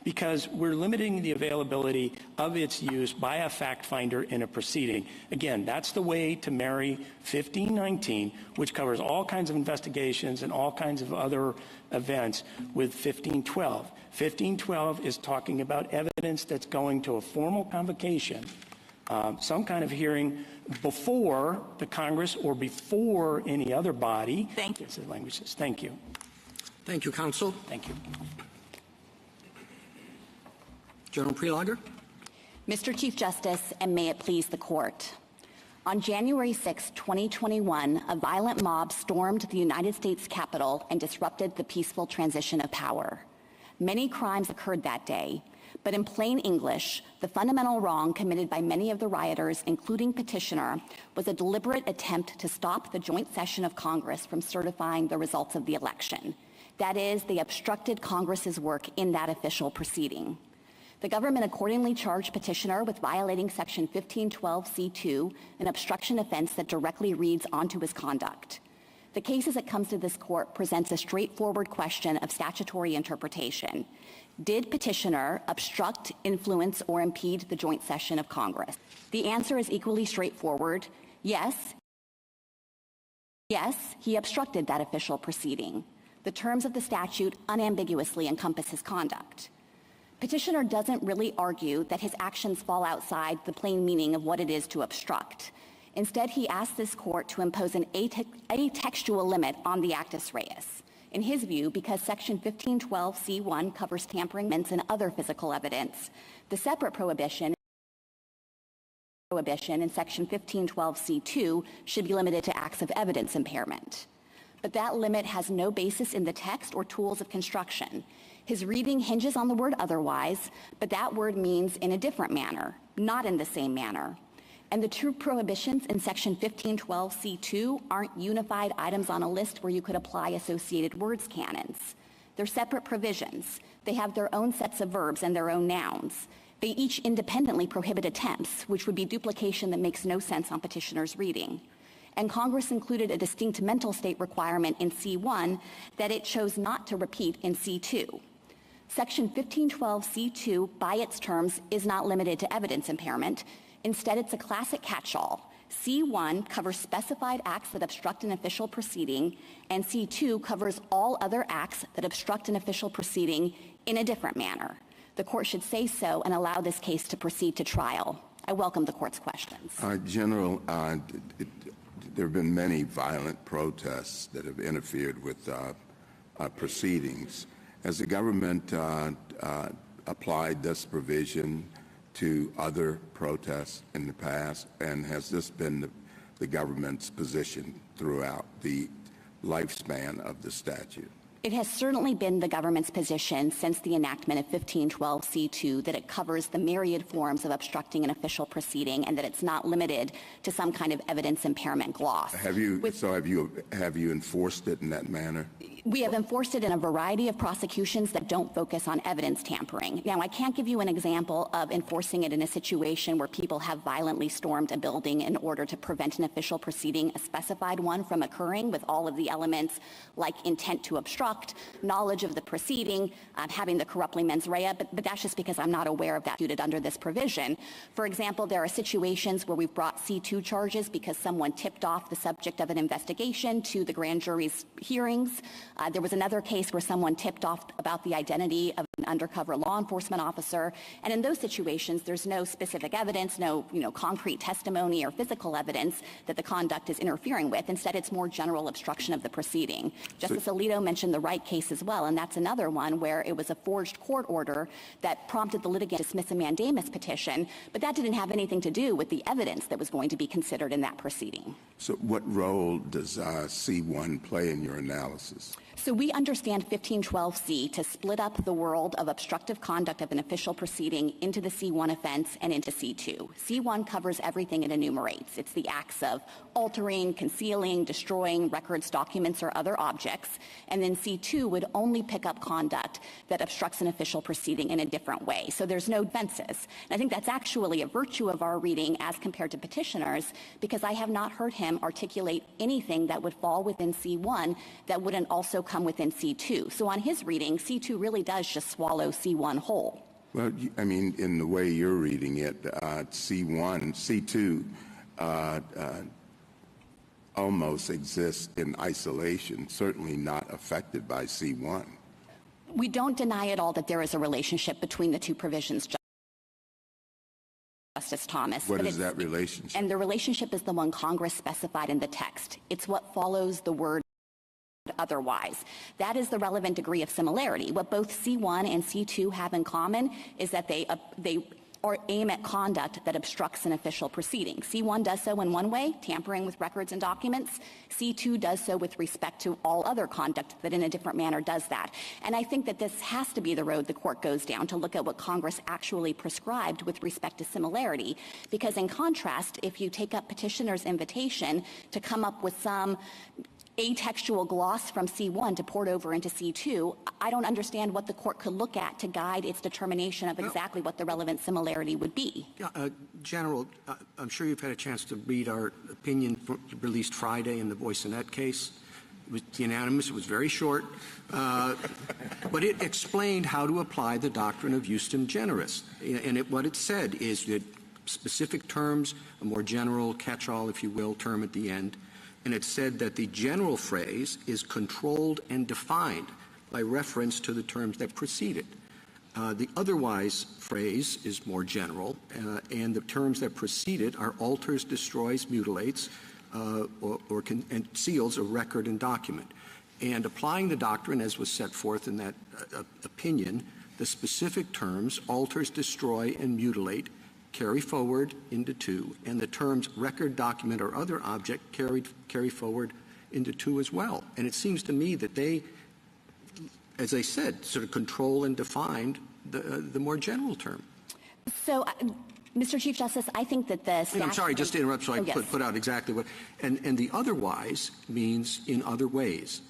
Because we're limiting the availability of its use by a fact finder in a proceeding. Again, that's the way to marry 1519, which covers all kinds of investigations and all kinds of other events, with 1512. 1512 is talking about evidence that's going to a formal convocation, some kind of hearing before the Congress or before any other body. Thank you. Thank you. Thank you, counsel. Thank you. General Prelogger. Mr. Chief Justice, and may it please the court. On January 6, 2021, a violent mob stormed the United States Capitol and disrupted the peaceful transition of power. Many crimes occurred that day, but in plain English, the fundamental wrong committed by many of the rioters, including petitioner, was a deliberate attempt to stop the joint session of Congress from certifying the results of the election. That is, they obstructed Congress's work in that official proceeding. The government accordingly charged petitioner with violating Section 1512C2, an obstruction offense that directly reads onto his conduct. The case as it comes to this court presents a straightforward question of statutory interpretation. Did petitioner obstruct, influence, or impede the joint session of Congress? The answer is equally straightforward. Yes. Yes, he obstructed that official proceeding. The terms of the statute unambiguously encompass his conduct. Petitioner doesn't really argue that his actions fall outside the plain meaning of what it is to obstruct. Instead, he asks this court to impose an atextual limit on the actus reus. In his view, because Section 1512C1 covers tampering and other physical evidence, the separate prohibition in Section 1512C2 should be limited to acts of evidence impairment. But that limit has no basis in the text or tools of construction. His reading hinges on the word otherwise, but that word means in a different manner, not in the same manner. And the two prohibitions in Section 1512C2 aren't unified items on a list where you could apply associated words canons. They're separate provisions. They have their own sets of verbs and their own nouns. They each independently prohibit attempts, which would be duplication that makes no sense on petitioner's reading. And Congress included a distinct mental state requirement in C1 that it chose not to repeat in C2. Section 1512C2, by its terms, is not limited to evidence impairment. Instead, it's a classic catch-all. C1 covers specified acts that obstruct an official proceeding, and C2 covers all other acts that obstruct an official proceeding in a different manner. The court should say so and allow this case to proceed to trial. I welcome the court's questions. General, there have been many violent protests that have interfered with proceedings. Has the government applied this provision to other protests in the past, and has this been the government's position throughout the lifespan of the statute? It has certainly been the government's position since the enactment of 1512C2 that it covers the myriad forms of obstructing an official proceeding and that it's not limited to some kind of evidence impairment gloss. Have you enforced it in that manner? We have enforced it in a variety of prosecutions that don't focus on evidence tampering. Now, I can't give you an example of enforcing it in a situation where people have violently stormed a building in order to prevent an official proceeding, a specified one, from occurring with all of the elements like intent to obstruct, knowledge of the proceeding, having the corruptly mens rea, but that's just because I'm not aware of that suited under this provision. For example, there are situations where we've brought C2 charges because someone tipped off the subject of an investigation to the grand jury's hearings. There was another case where someone tipped off about the identity of an undercover law enforcement officer, and in those situations, there's no specific evidence, no concrete testimony or physical evidence that the conduct is interfering with. Instead, it's more general obstruction of the proceeding. Justice Alito mentioned the Wright case as well, and that's another one where it was a forged court order that prompted the litigant to dismiss a mandamus petition, but that didn't have anything to do with the evidence that was going to be considered in that proceeding. So what role does C1 play in your analysis? So we understand 1512C to split up the world of obstructive conduct of an official proceeding into the C1 offense and into C2. C1 covers everything it enumerates. It's the acts of altering, concealing, destroying records, documents, or other objects. And then C2 would only pick up conduct that obstructs an official proceeding in a different way. So there's no offenses. And I think that's actually a virtue of our reading as compared to petitioners, because I have not heard him articulate anything that would fall within C1 that wouldn't also come within C2. So on his reading, C2 really does just swallow C1 whole. Well, I mean, in the way you're reading it, C2 almost exists in isolation, certainly not affected by C1. We don't deny at all that there is a relationship between the two provisions, Justice Thomas. What is that relationship? And the relationship is the one Congress specified in the text. It's what follows the word otherwise. That is the relevant degree of similarity. What both C1 and C2 have in common is that they or aim at conduct that obstructs an official proceeding. C1 does so in one way, tampering with records and documents. C2 does so with respect to all other conduct that in a different manner does that. And I think that this has to be the road the court goes down, to look at what Congress actually prescribed with respect to similarity. Because in contrast, if you take up petitioner's invitation to come up with some atextual gloss from C1 to port over into C2, I don't understand what the court could look at to guide its determination of exactly what the relevant similarity would be. General, I'm sure you've had a chance to read our opinion released Friday in the Boysonet case. It was unanimous. It was very short. But it explained how to apply the doctrine of justum generis. And what it said is that specific terms, a more general catch-all, if you will, term at the end, and it said that the general phrase is controlled and defined by reference to the terms that precede it. The otherwise phrase is more general, and the terms that precede it are alters, destroys, mutilates, and seals a record and document. And applying the doctrine as was set forth in that opinion, the specific terms alters, destroy, and mutilate carry forward into 2, and the terms record, document, or other object carry forward into 2 as well. And it seems to me that they, as I said, sort of control and defined the more general term. So, Mr. Chief Justice, I think that the statute... I'm sorry, just to interrupt so I put out exactly what... And the otherwise means in other ways.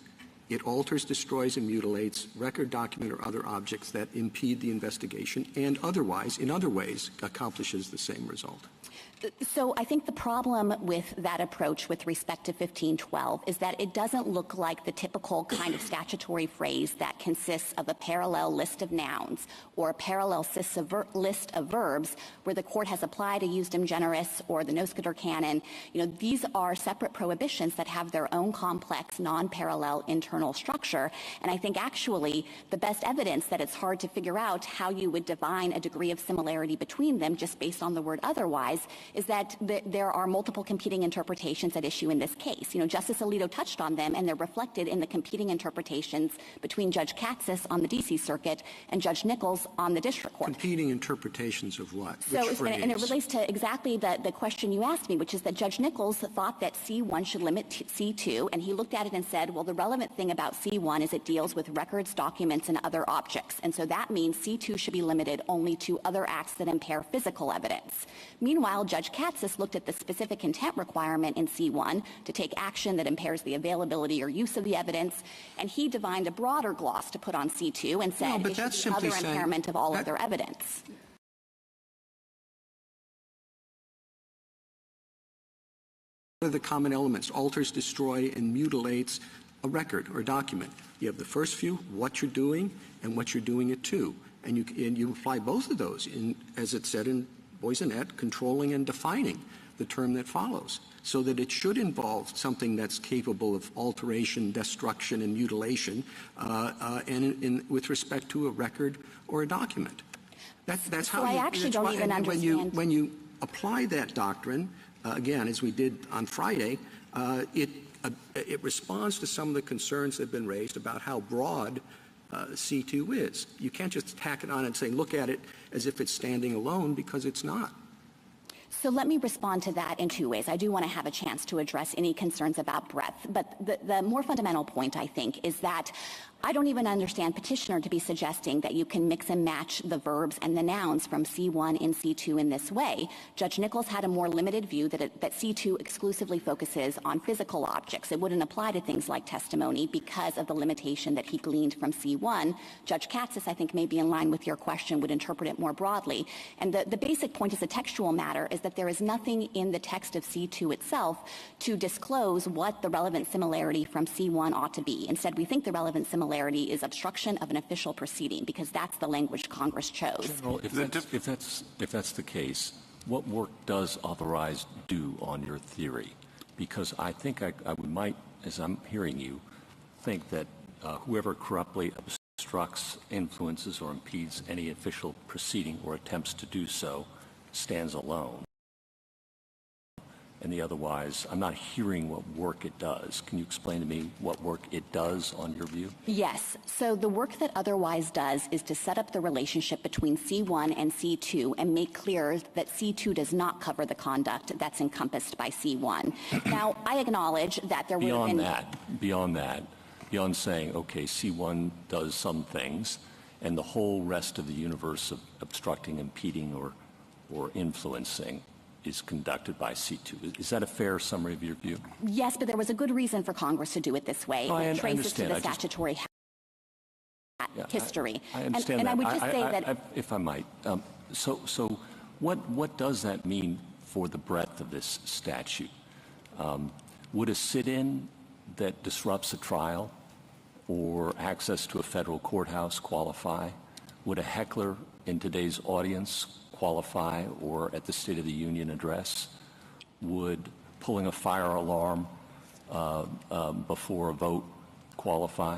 It alters, destroys, and mutilates record, document, or other objects that impede the investigation, and otherwise, in other ways, accomplishes the same result. So I think the problem with that approach with respect to 1512 is that it doesn't look like the typical kind of statutory phrase that consists of a parallel list of nouns or a parallel list of verbs where the court has applied a justum generis or the Noscator canon. You know, these are separate prohibitions that have their own complex, non-parallel internal structure. And I think actually the best evidence that it's hard to figure out how you would define a degree of similarity between them just based on the word otherwise is that there are multiple competing interpretations at issue in this case. You know, Justice Alito touched on them, and they're reflected in the competing interpretations between Judge Katsas on the D.C. Circuit and Judge Nichols on the District Court. Competing interpretations of what? So, and it relates to exactly the question you asked me, which is that Judge Nichols thought that C1 should limit C2, and he looked at it and said, well, the relevant thing about C1 is it deals with records, documents, and other objects. And so that means C2 should be limited only to other acts that impair physical evidence. Meanwhile, Judge Katsas looked at the specific intent requirement in C1 to take action that impairs the availability or use of the evidence, and he divined a broader gloss to put on C2 and said it should be other impairment of all other evidence. What are the common elements? Alters, destroy, and mutilates a record or document. You have the first few, what you're doing, and what you're doing it to. And you apply both of those, as it said in Boysonet, controlling and defining the term that follows, so that it should involve something that's capable of alteration, destruction, and mutilation, and with respect to a record or a document. That's how I actually don't even understand. When you apply that doctrine, again, as we did on Friday, it responds to some of the concerns that have been raised about how broad C2 is. You can't just tack it on and say, look at it as if it's standing alone, because it's not. So let me respond to that in 2 ways. I do want to have a chance to address any concerns about breadth, but the more fundamental point, I think, is that I don't even understand petitioner to be suggesting that you can mix and match the verbs and the nouns from C1 and C2 in this way. Judge Nichols had a more limited view that C2 exclusively focuses on physical objects. It wouldn't apply to things like testimony because of the limitation that he gleaned from C1. Judge Katsas, I think, may be in line with your question, would interpret it more broadly. And the basic point as a textual matter is that there is nothing in the text of C2 itself to disclose what the relevant similarity from C1 ought to be. Instead, we think the relevant similarity is obstruction of an official proceeding, because that's the language Congress chose. General, if that's the case, what work does authorize do on your theory? Because I think I might, as I'm hearing you, think that whoever corruptly obstructs, influences, or impedes any official proceeding or attempts to do so stands alone. and the otherwise, I'm not hearing what work it does. Can you explain to me what work it does on your view? Yes. So the work that otherwise does is to set up the relationship between C1 and C2 and make clear that C2 does not cover the conduct that's encompassed by C1. Now, I acknowledge that there would have been... Beyond saying, okay, C1 does some things, and the whole rest of the universe of obstructing, impeding, or influencing is conducted by C2. Is that a fair summary of your view? Yes, but there was a good reason for Congress to do it this way. It traces to the statutory history. I understand and that. I would just say that... If I might, so what does that mean for the breadth of this statute? Would a sit-in that disrupts a trial or access to a federal courthouse qualify? Would a heckler in today's audience qualify, or at the State of the Union address? Would pulling a fire alarm before a vote qualify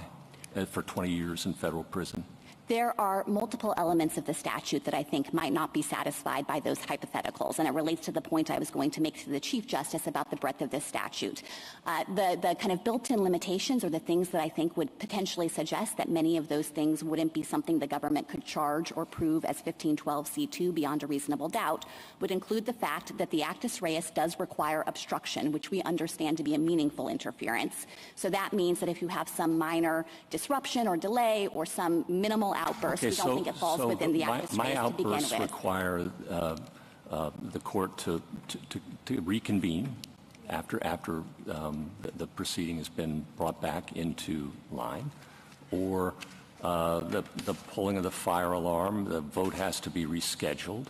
for 20 years in federal prison? There are multiple elements of the statute that I think might not be satisfied by those hypotheticals, and it relates to the point I was going to make to the Chief Justice about the breadth of this statute. The kind of built-in limitations, or the things that I think would potentially suggest that many of those things wouldn't be something the government could charge or prove as 1512c2 beyond a reasonable doubt, would include the fact that the actus reus does require obstruction, which we understand to be a meaningful interference. So that means that if you have some minor disruption or delay or some minimal outburst, we don't think it falls within the actus reus to begin with. My outbursts require the court to reconvene after the proceeding has been brought back into line, or the pulling of the fire alarm, the vote has to be rescheduled,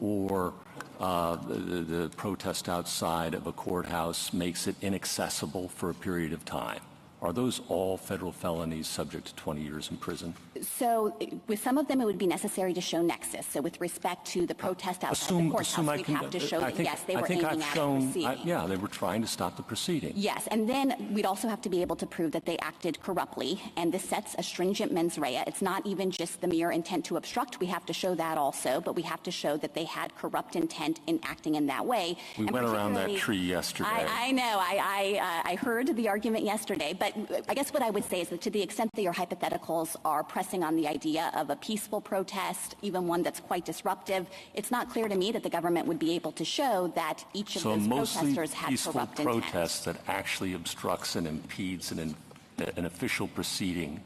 or the protest outside of a courthouse makes it inaccessible for a period of time. Are those all federal felonies subject to 20 years in prison? So with some of them, it would be necessary to show nexus. So with respect to the protest outside the courthouse, we'd have to show that, yes, they were aiming at the proceeding. Yeah, they were trying to stop the proceeding. Yes, and then we'd also have to be able to prove that they acted corruptly, and this sets a stringent mens rea. It's not even just the mere intent to obstruct. We have to show that also, but we have to show that they had corrupt intent in acting in that way. We went around that tree yesterday. I know. I heard the argument yesterday, but I guess what I would say is that to the extent that your hypotheticals are pressing on the idea of a peaceful protest, even one that's quite disruptive, it's not clear to me that the government would be able to show that each of those protesters had corrupt intent. So mostly peaceful protest that actually obstructs and impedes an official proceeding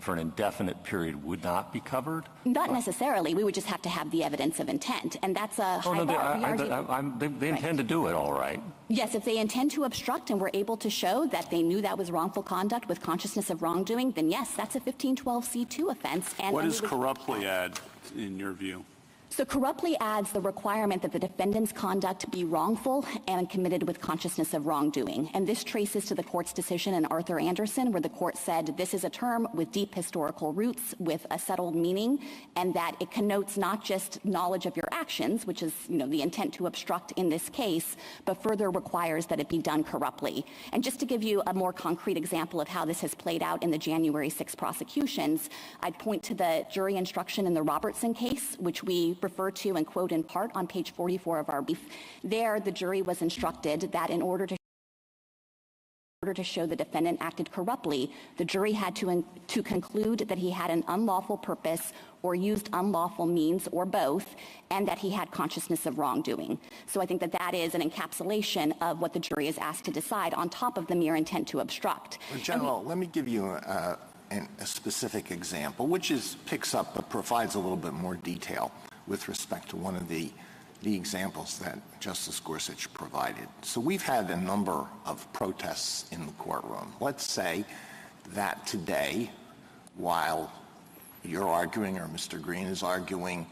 for an indefinite period would not be covered? Not necessarily. We would just have to have the evidence of intent, and that's a high bar. They intend to do it, all right. Yes, if they intend to obstruct and we're able to show that they knew that was wrongful conduct with consciousness of wrongdoing, then yes, that's a 1512c2 offense. And what does corruptly add, in your view? So corruptly adds the requirement that the defendant's conduct be wrongful and committed with consciousness of wrongdoing. And this traces to the court's decision in Arthur Anderson, where the court said this is a term with deep historical roots, with a settled meaning, and that it connotes not just knowledge of your actions, which is, the intent to obstruct in this case, but further requires that it be done corruptly. And just to give you a more concrete example of how this has played out in the January 6 prosecutions, I'd point to the jury instruction in the Robertson case, which we refer to and quote in part on page 44 of our brief. There, the jury was instructed that in order to show the defendant acted corruptly, the jury had to conclude that he had an unlawful purpose or used unlawful means or both, and that he had consciousness of wrongdoing. So I think that that is an encapsulation of what the jury is asked to decide on top of the mere intent to obstruct. General, let me give you a specific example, which picks up but provides a little bit more detail with respect to one of the examples that Justice Gorsuch provided. So we've had a number of protests in the courtroom. Let's say that today, while you're arguing or Mr. Green is arguing,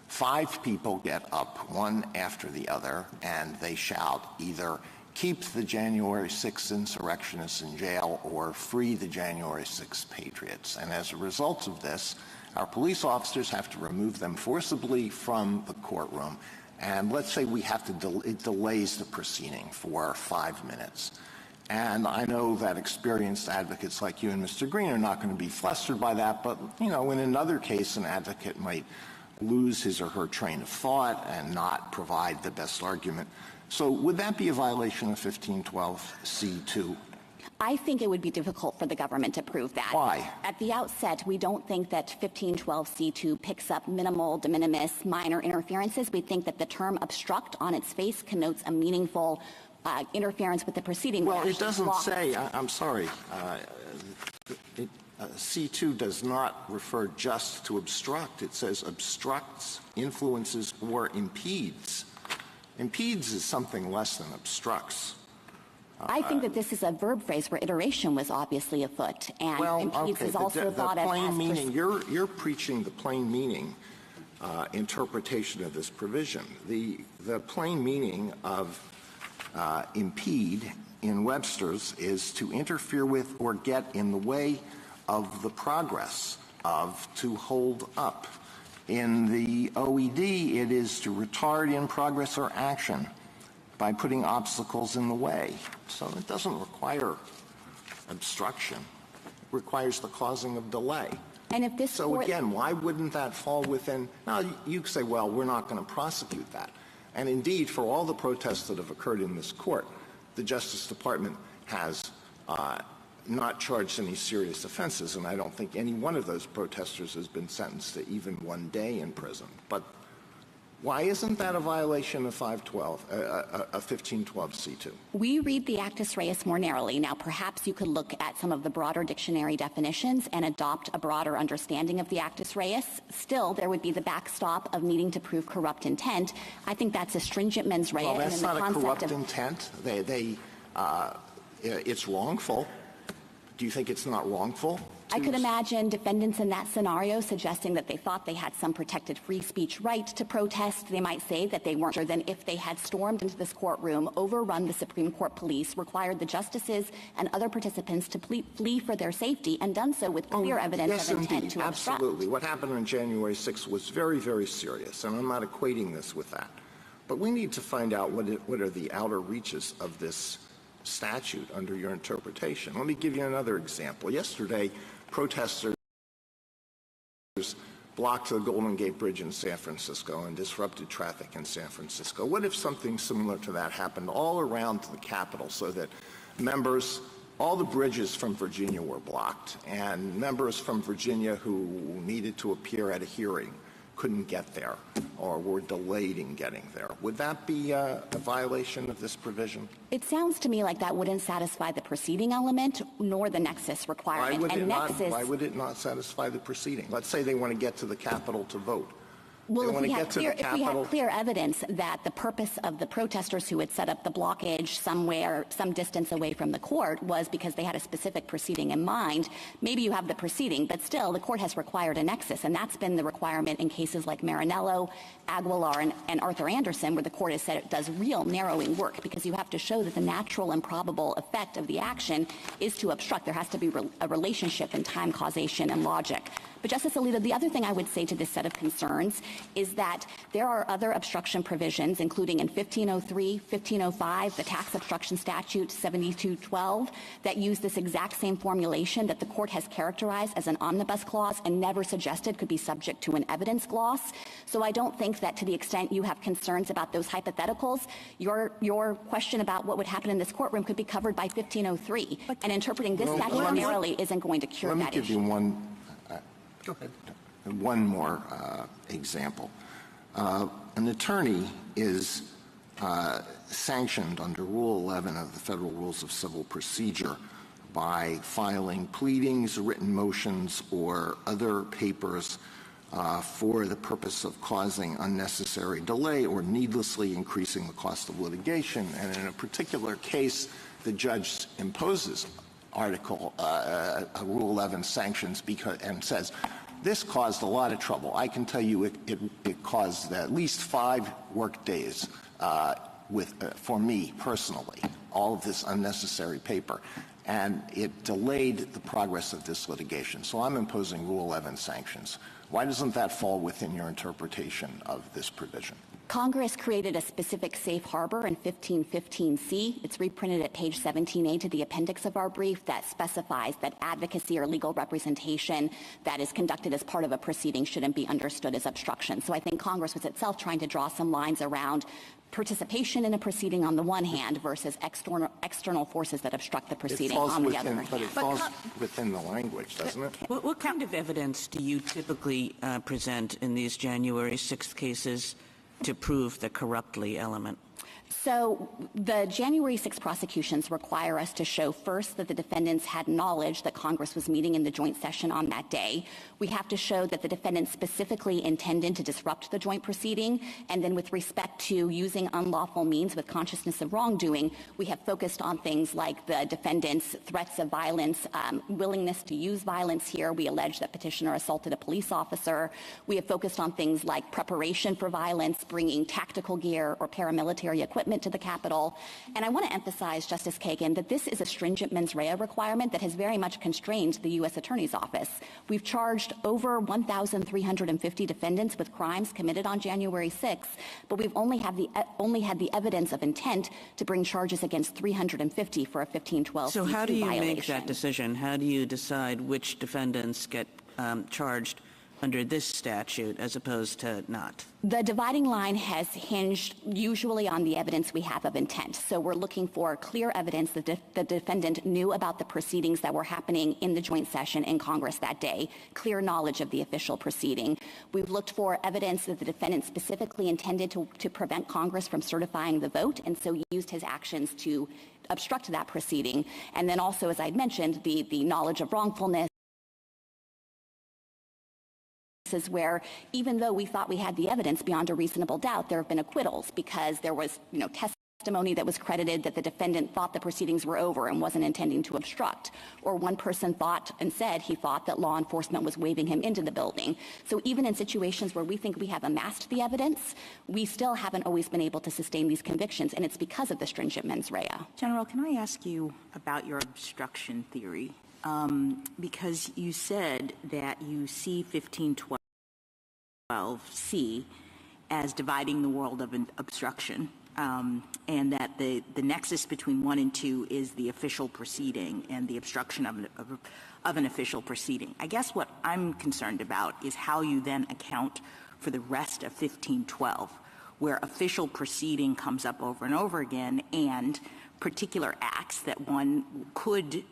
5 people get up, one after the other, and they shout either keep the January 6th insurrectionists in jail or free the January 6th patriots. And as a result of this, our police officers have to remove them forcibly from the courtroom. And let's say we have to it delays the proceeding for 5 minutes. And I know that experienced advocates like you and Mr. Green are not going to be flustered by that, but, in another case, an advocate might lose his or her train of thought and not provide the best argument So would that be a violation of 1512C2? I think it would be difficult for the government to prove that. Why? At the outset, we don't think that 1512C2 picks up minimal, de minimis, minor interferences. We think that the term obstruct on its face connotes a meaningful interference with the proceeding. Well, it doesn't say, I'm sorry, C2 does not refer just to obstruct. It says obstructs, influences, or impedes. Impedes is something less than obstructs. I think that this is a verb phrase where iteration was obviously afoot, and impedes is also thought of as meaning. You're preaching the plain meaning interpretation of this provision. The plain meaning of impede in Webster's is to interfere with or get in the way of the progress of, to hold up. In the OED, it is to retard in progress or action by putting obstacles in the way. So it doesn't require obstruction. It requires the causing of delay. And if this so again, why wouldn't that fall within? Now, you say, well, we're not going to prosecute that. And indeed, for all the protests that have occurred in this court, the Justice Department has not charged any serious offenses, and I don't think any one of those protesters has been sentenced to even 1 day in prison. But why isn't that a violation of 1512C2? We read the actus reus more narrowly. Now, perhaps you could look at some of the broader dictionary definitions and adopt a broader understanding of the actus reus. Still, there would be the backstop of needing to prove corrupt intent. I think that's a stringent mens rea. Well, that's and not a corrupt intent. It's wrongful. Do you think it's not wrongful? I could imagine defendants in that scenario suggesting that they thought they had some protected free speech right to protest. They might say that they weren't sure then if they had stormed into this courtroom, overrun the Supreme Court police, required the justices and other participants to flee for their safety, and done so with clear evidence of intent to obstruct. Absolutely. What happened on January 6th was very, very serious, and I'm not equating this with that. But we need to find out what are the outer reaches of this statute under your interpretation. Let me give you another example. Yesterday, protesters blocked the Golden Gate Bridge in San Francisco and disrupted traffic in San Francisco. What if something similar to that happened all around the Capitol, so that members, all the bridges from Virginia were blocked, and members from Virginia who needed to appear at a hearing couldn't get there or were delayed in getting there? Would that be a violation of this provision? It sounds to me like that wouldn't satisfy the proceeding element nor the nexus requirement. Why would it not satisfy the proceeding? Let's say they want to get to the Capitol to vote. Well, if we had clear evidence that the purpose of the protesters who had set up the blockage somewhere, some distance away from the court, was because they had a specific proceeding in mind, maybe you have the proceeding, but still the court has required a nexus, and that's been the requirement in cases like Marinello, Aguilar, and Arthur Anderson, where the court has said it does real narrowing work, because you have to show that the natural and probable effect of the action is to obstruct. There has to be a relationship in time, causation, and logic. But Justice Alito, the other thing I would say to this set of concerns is that there are other obstruction provisions, including in 1503, 1505, the tax obstruction statute 7212, that use this exact same formulation that the court has characterized as an omnibus clause and never suggested could be subject to an evidence gloss. So I don't think that, to the extent you have concerns about those hypotheticals, your question about what would happen in this courtroom could be covered by 1503. And interpreting this statute narrowly isn't going to cure that issue. Let me give you one more example. An attorney is sanctioned under Rule 11 of the Federal Rules of Civil Procedure by filing pleadings, written motions, or other papers for the purpose of causing unnecessary delay or needlessly increasing the cost of litigation. And in a particular case, the judge imposes Rule 11 sanctions and says, this caused a lot of trouble. I can tell you it caused at least 5 work days for me personally, all of this unnecessary paper. And it delayed the progress of this litigation. So I'm imposing Rule 11 sanctions. Why doesn't that fall within your interpretation of this provision? Congress created a specific safe harbor in 1515C. It's reprinted at page 17A to the appendix of our brief that specifies that advocacy or legal representation that is conducted as part of a proceeding shouldn't be understood as obstruction. So I think Congress was itself trying to draw some lines around participation in a proceeding on the one hand versus external forces that obstruct the proceeding on the other hand. But it falls within the language, doesn't it? What kind of evidence do you typically present in these January 6th cases to prove the corruptly element? So the January 6 prosecutions require us to show first that the defendants had knowledge that Congress was meeting in the joint session on that day. We have to show that the defendants specifically intended to disrupt the joint proceeding. And then with respect to using unlawful means with consciousness of wrongdoing, we have focused on things like the defendants' threats of violence, willingness to use violence here. We allege that petitioner assaulted a police officer. We have focused on things like preparation for violence, bringing tactical gear or paramilitary equipment to the Capitol. And I want to emphasize, Justice Kagan, that this is a stringent mens rea requirement that has very much constrained the U.S. Attorney's Office. We've charged over 1,350 defendants with crimes committed on January 6th, but we've only had the evidence of intent to bring charges against 350 for a 1512 So how do you violation. make that decision? How do you decide which defendants get charged under this statute as opposed to not? The dividing line has hinged usually on the evidence we have of intent. So we're looking for clear evidence that the defendant knew about the proceedings that were happening in the joint session in Congress that day, clear knowledge of the official proceeding. We've looked for evidence that the defendant specifically intended to prevent Congress from certifying the vote, and so used his actions to obstruct that proceeding. And then also, as I'd mentioned, the knowledge of wrongfulness, where even though we thought we had the evidence beyond a reasonable doubt, there have been acquittals because there was testimony that was credited that the defendant thought the proceedings were over and wasn't intending to obstruct. Or one person thought and said he thought that law enforcement was waving him into the building. So even in situations where we think we have amassed the evidence, we still haven't always been able to sustain these convictions, and it's because of the stringent mens rea. General, can I ask you about your obstruction theory? Because you said that you see 1512C as dividing the world of an obstruction, and that the nexus between 1 and 2 is the official proceeding and the obstruction of an official proceeding. I guess what I'm concerned about is how you then account for the rest of 1512, where official proceeding comes up over and over again, and particular acts that one could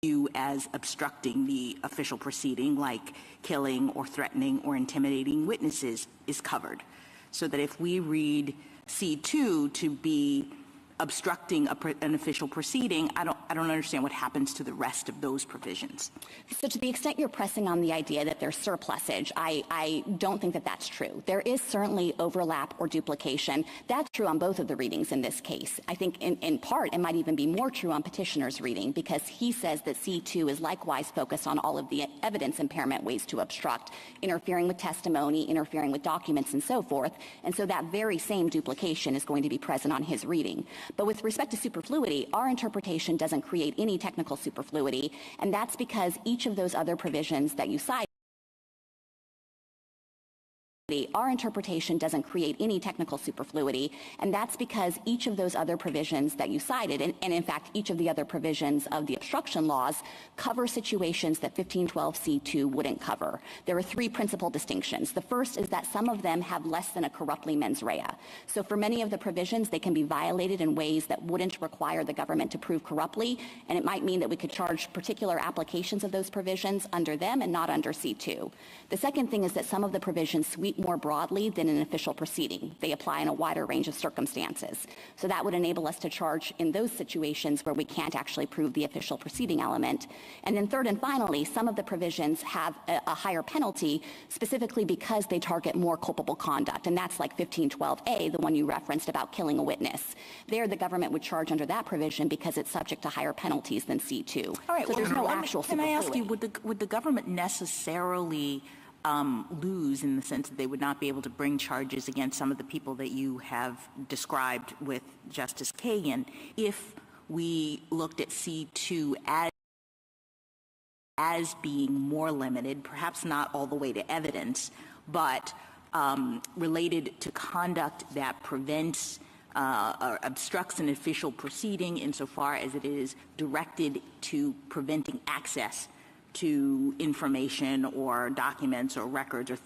view as obstructing the official proceeding, like killing or threatening or intimidating witnesses, is covered. So that if we read C2 to be obstructing an official proceeding, I don't understand what happens to the rest of those provisions. So to the extent you're pressing on the idea that there's surplusage, I don't think that that's true. There is certainly overlap or duplication. That's true on both of the readings in this case. I think in part it might even be more true on petitioner's reading, because he says that C2 is likewise focused on all of the evidence impairment ways to obstruct, interfering with testimony, interfering with documents, and so forth. And so that very same duplication is going to be present on his reading. But with respect to superfluity, our interpretation doesn't create any technical superfluity, and that's because each of those other provisions that you cite, our interpretation doesn't create any technical superfluity, and that's because each of those other provisions that you cited, and in fact each of the other provisions of the obstruction laws, cover situations that 1512C2 wouldn't cover. There are three principal distinctions. The first is that some of them have less than a corruptly mens rea. So for many of the provisions, they can be violated in ways that wouldn't require the government to prove corruptly, and it might mean that we could charge particular applications of those provisions under them and not under C2. The second thing is that some of the provisions sweep more broadly than an official proceeding. They apply in a wider range of circumstances. So that would enable us to charge in those situations where we can't actually prove the official proceeding element. And then third and finally, some of the provisions have a higher penalty, specifically because they target more culpable conduct. And that's like 1512A, the one you referenced about killing a witness. There, the government would charge under that provision because it's subject to higher penalties than C2. All right, so there's no actual Can I ask you, superfluity. would the government necessarily lose in the sense that they would not be able to bring charges against some of the people that you have described with Justice Kagan if we looked at C2 as being more limited, perhaps not all the way to evidence, but related to conduct that prevents or obstructs an official proceeding insofar as it is directed to preventing access to information or documents or records or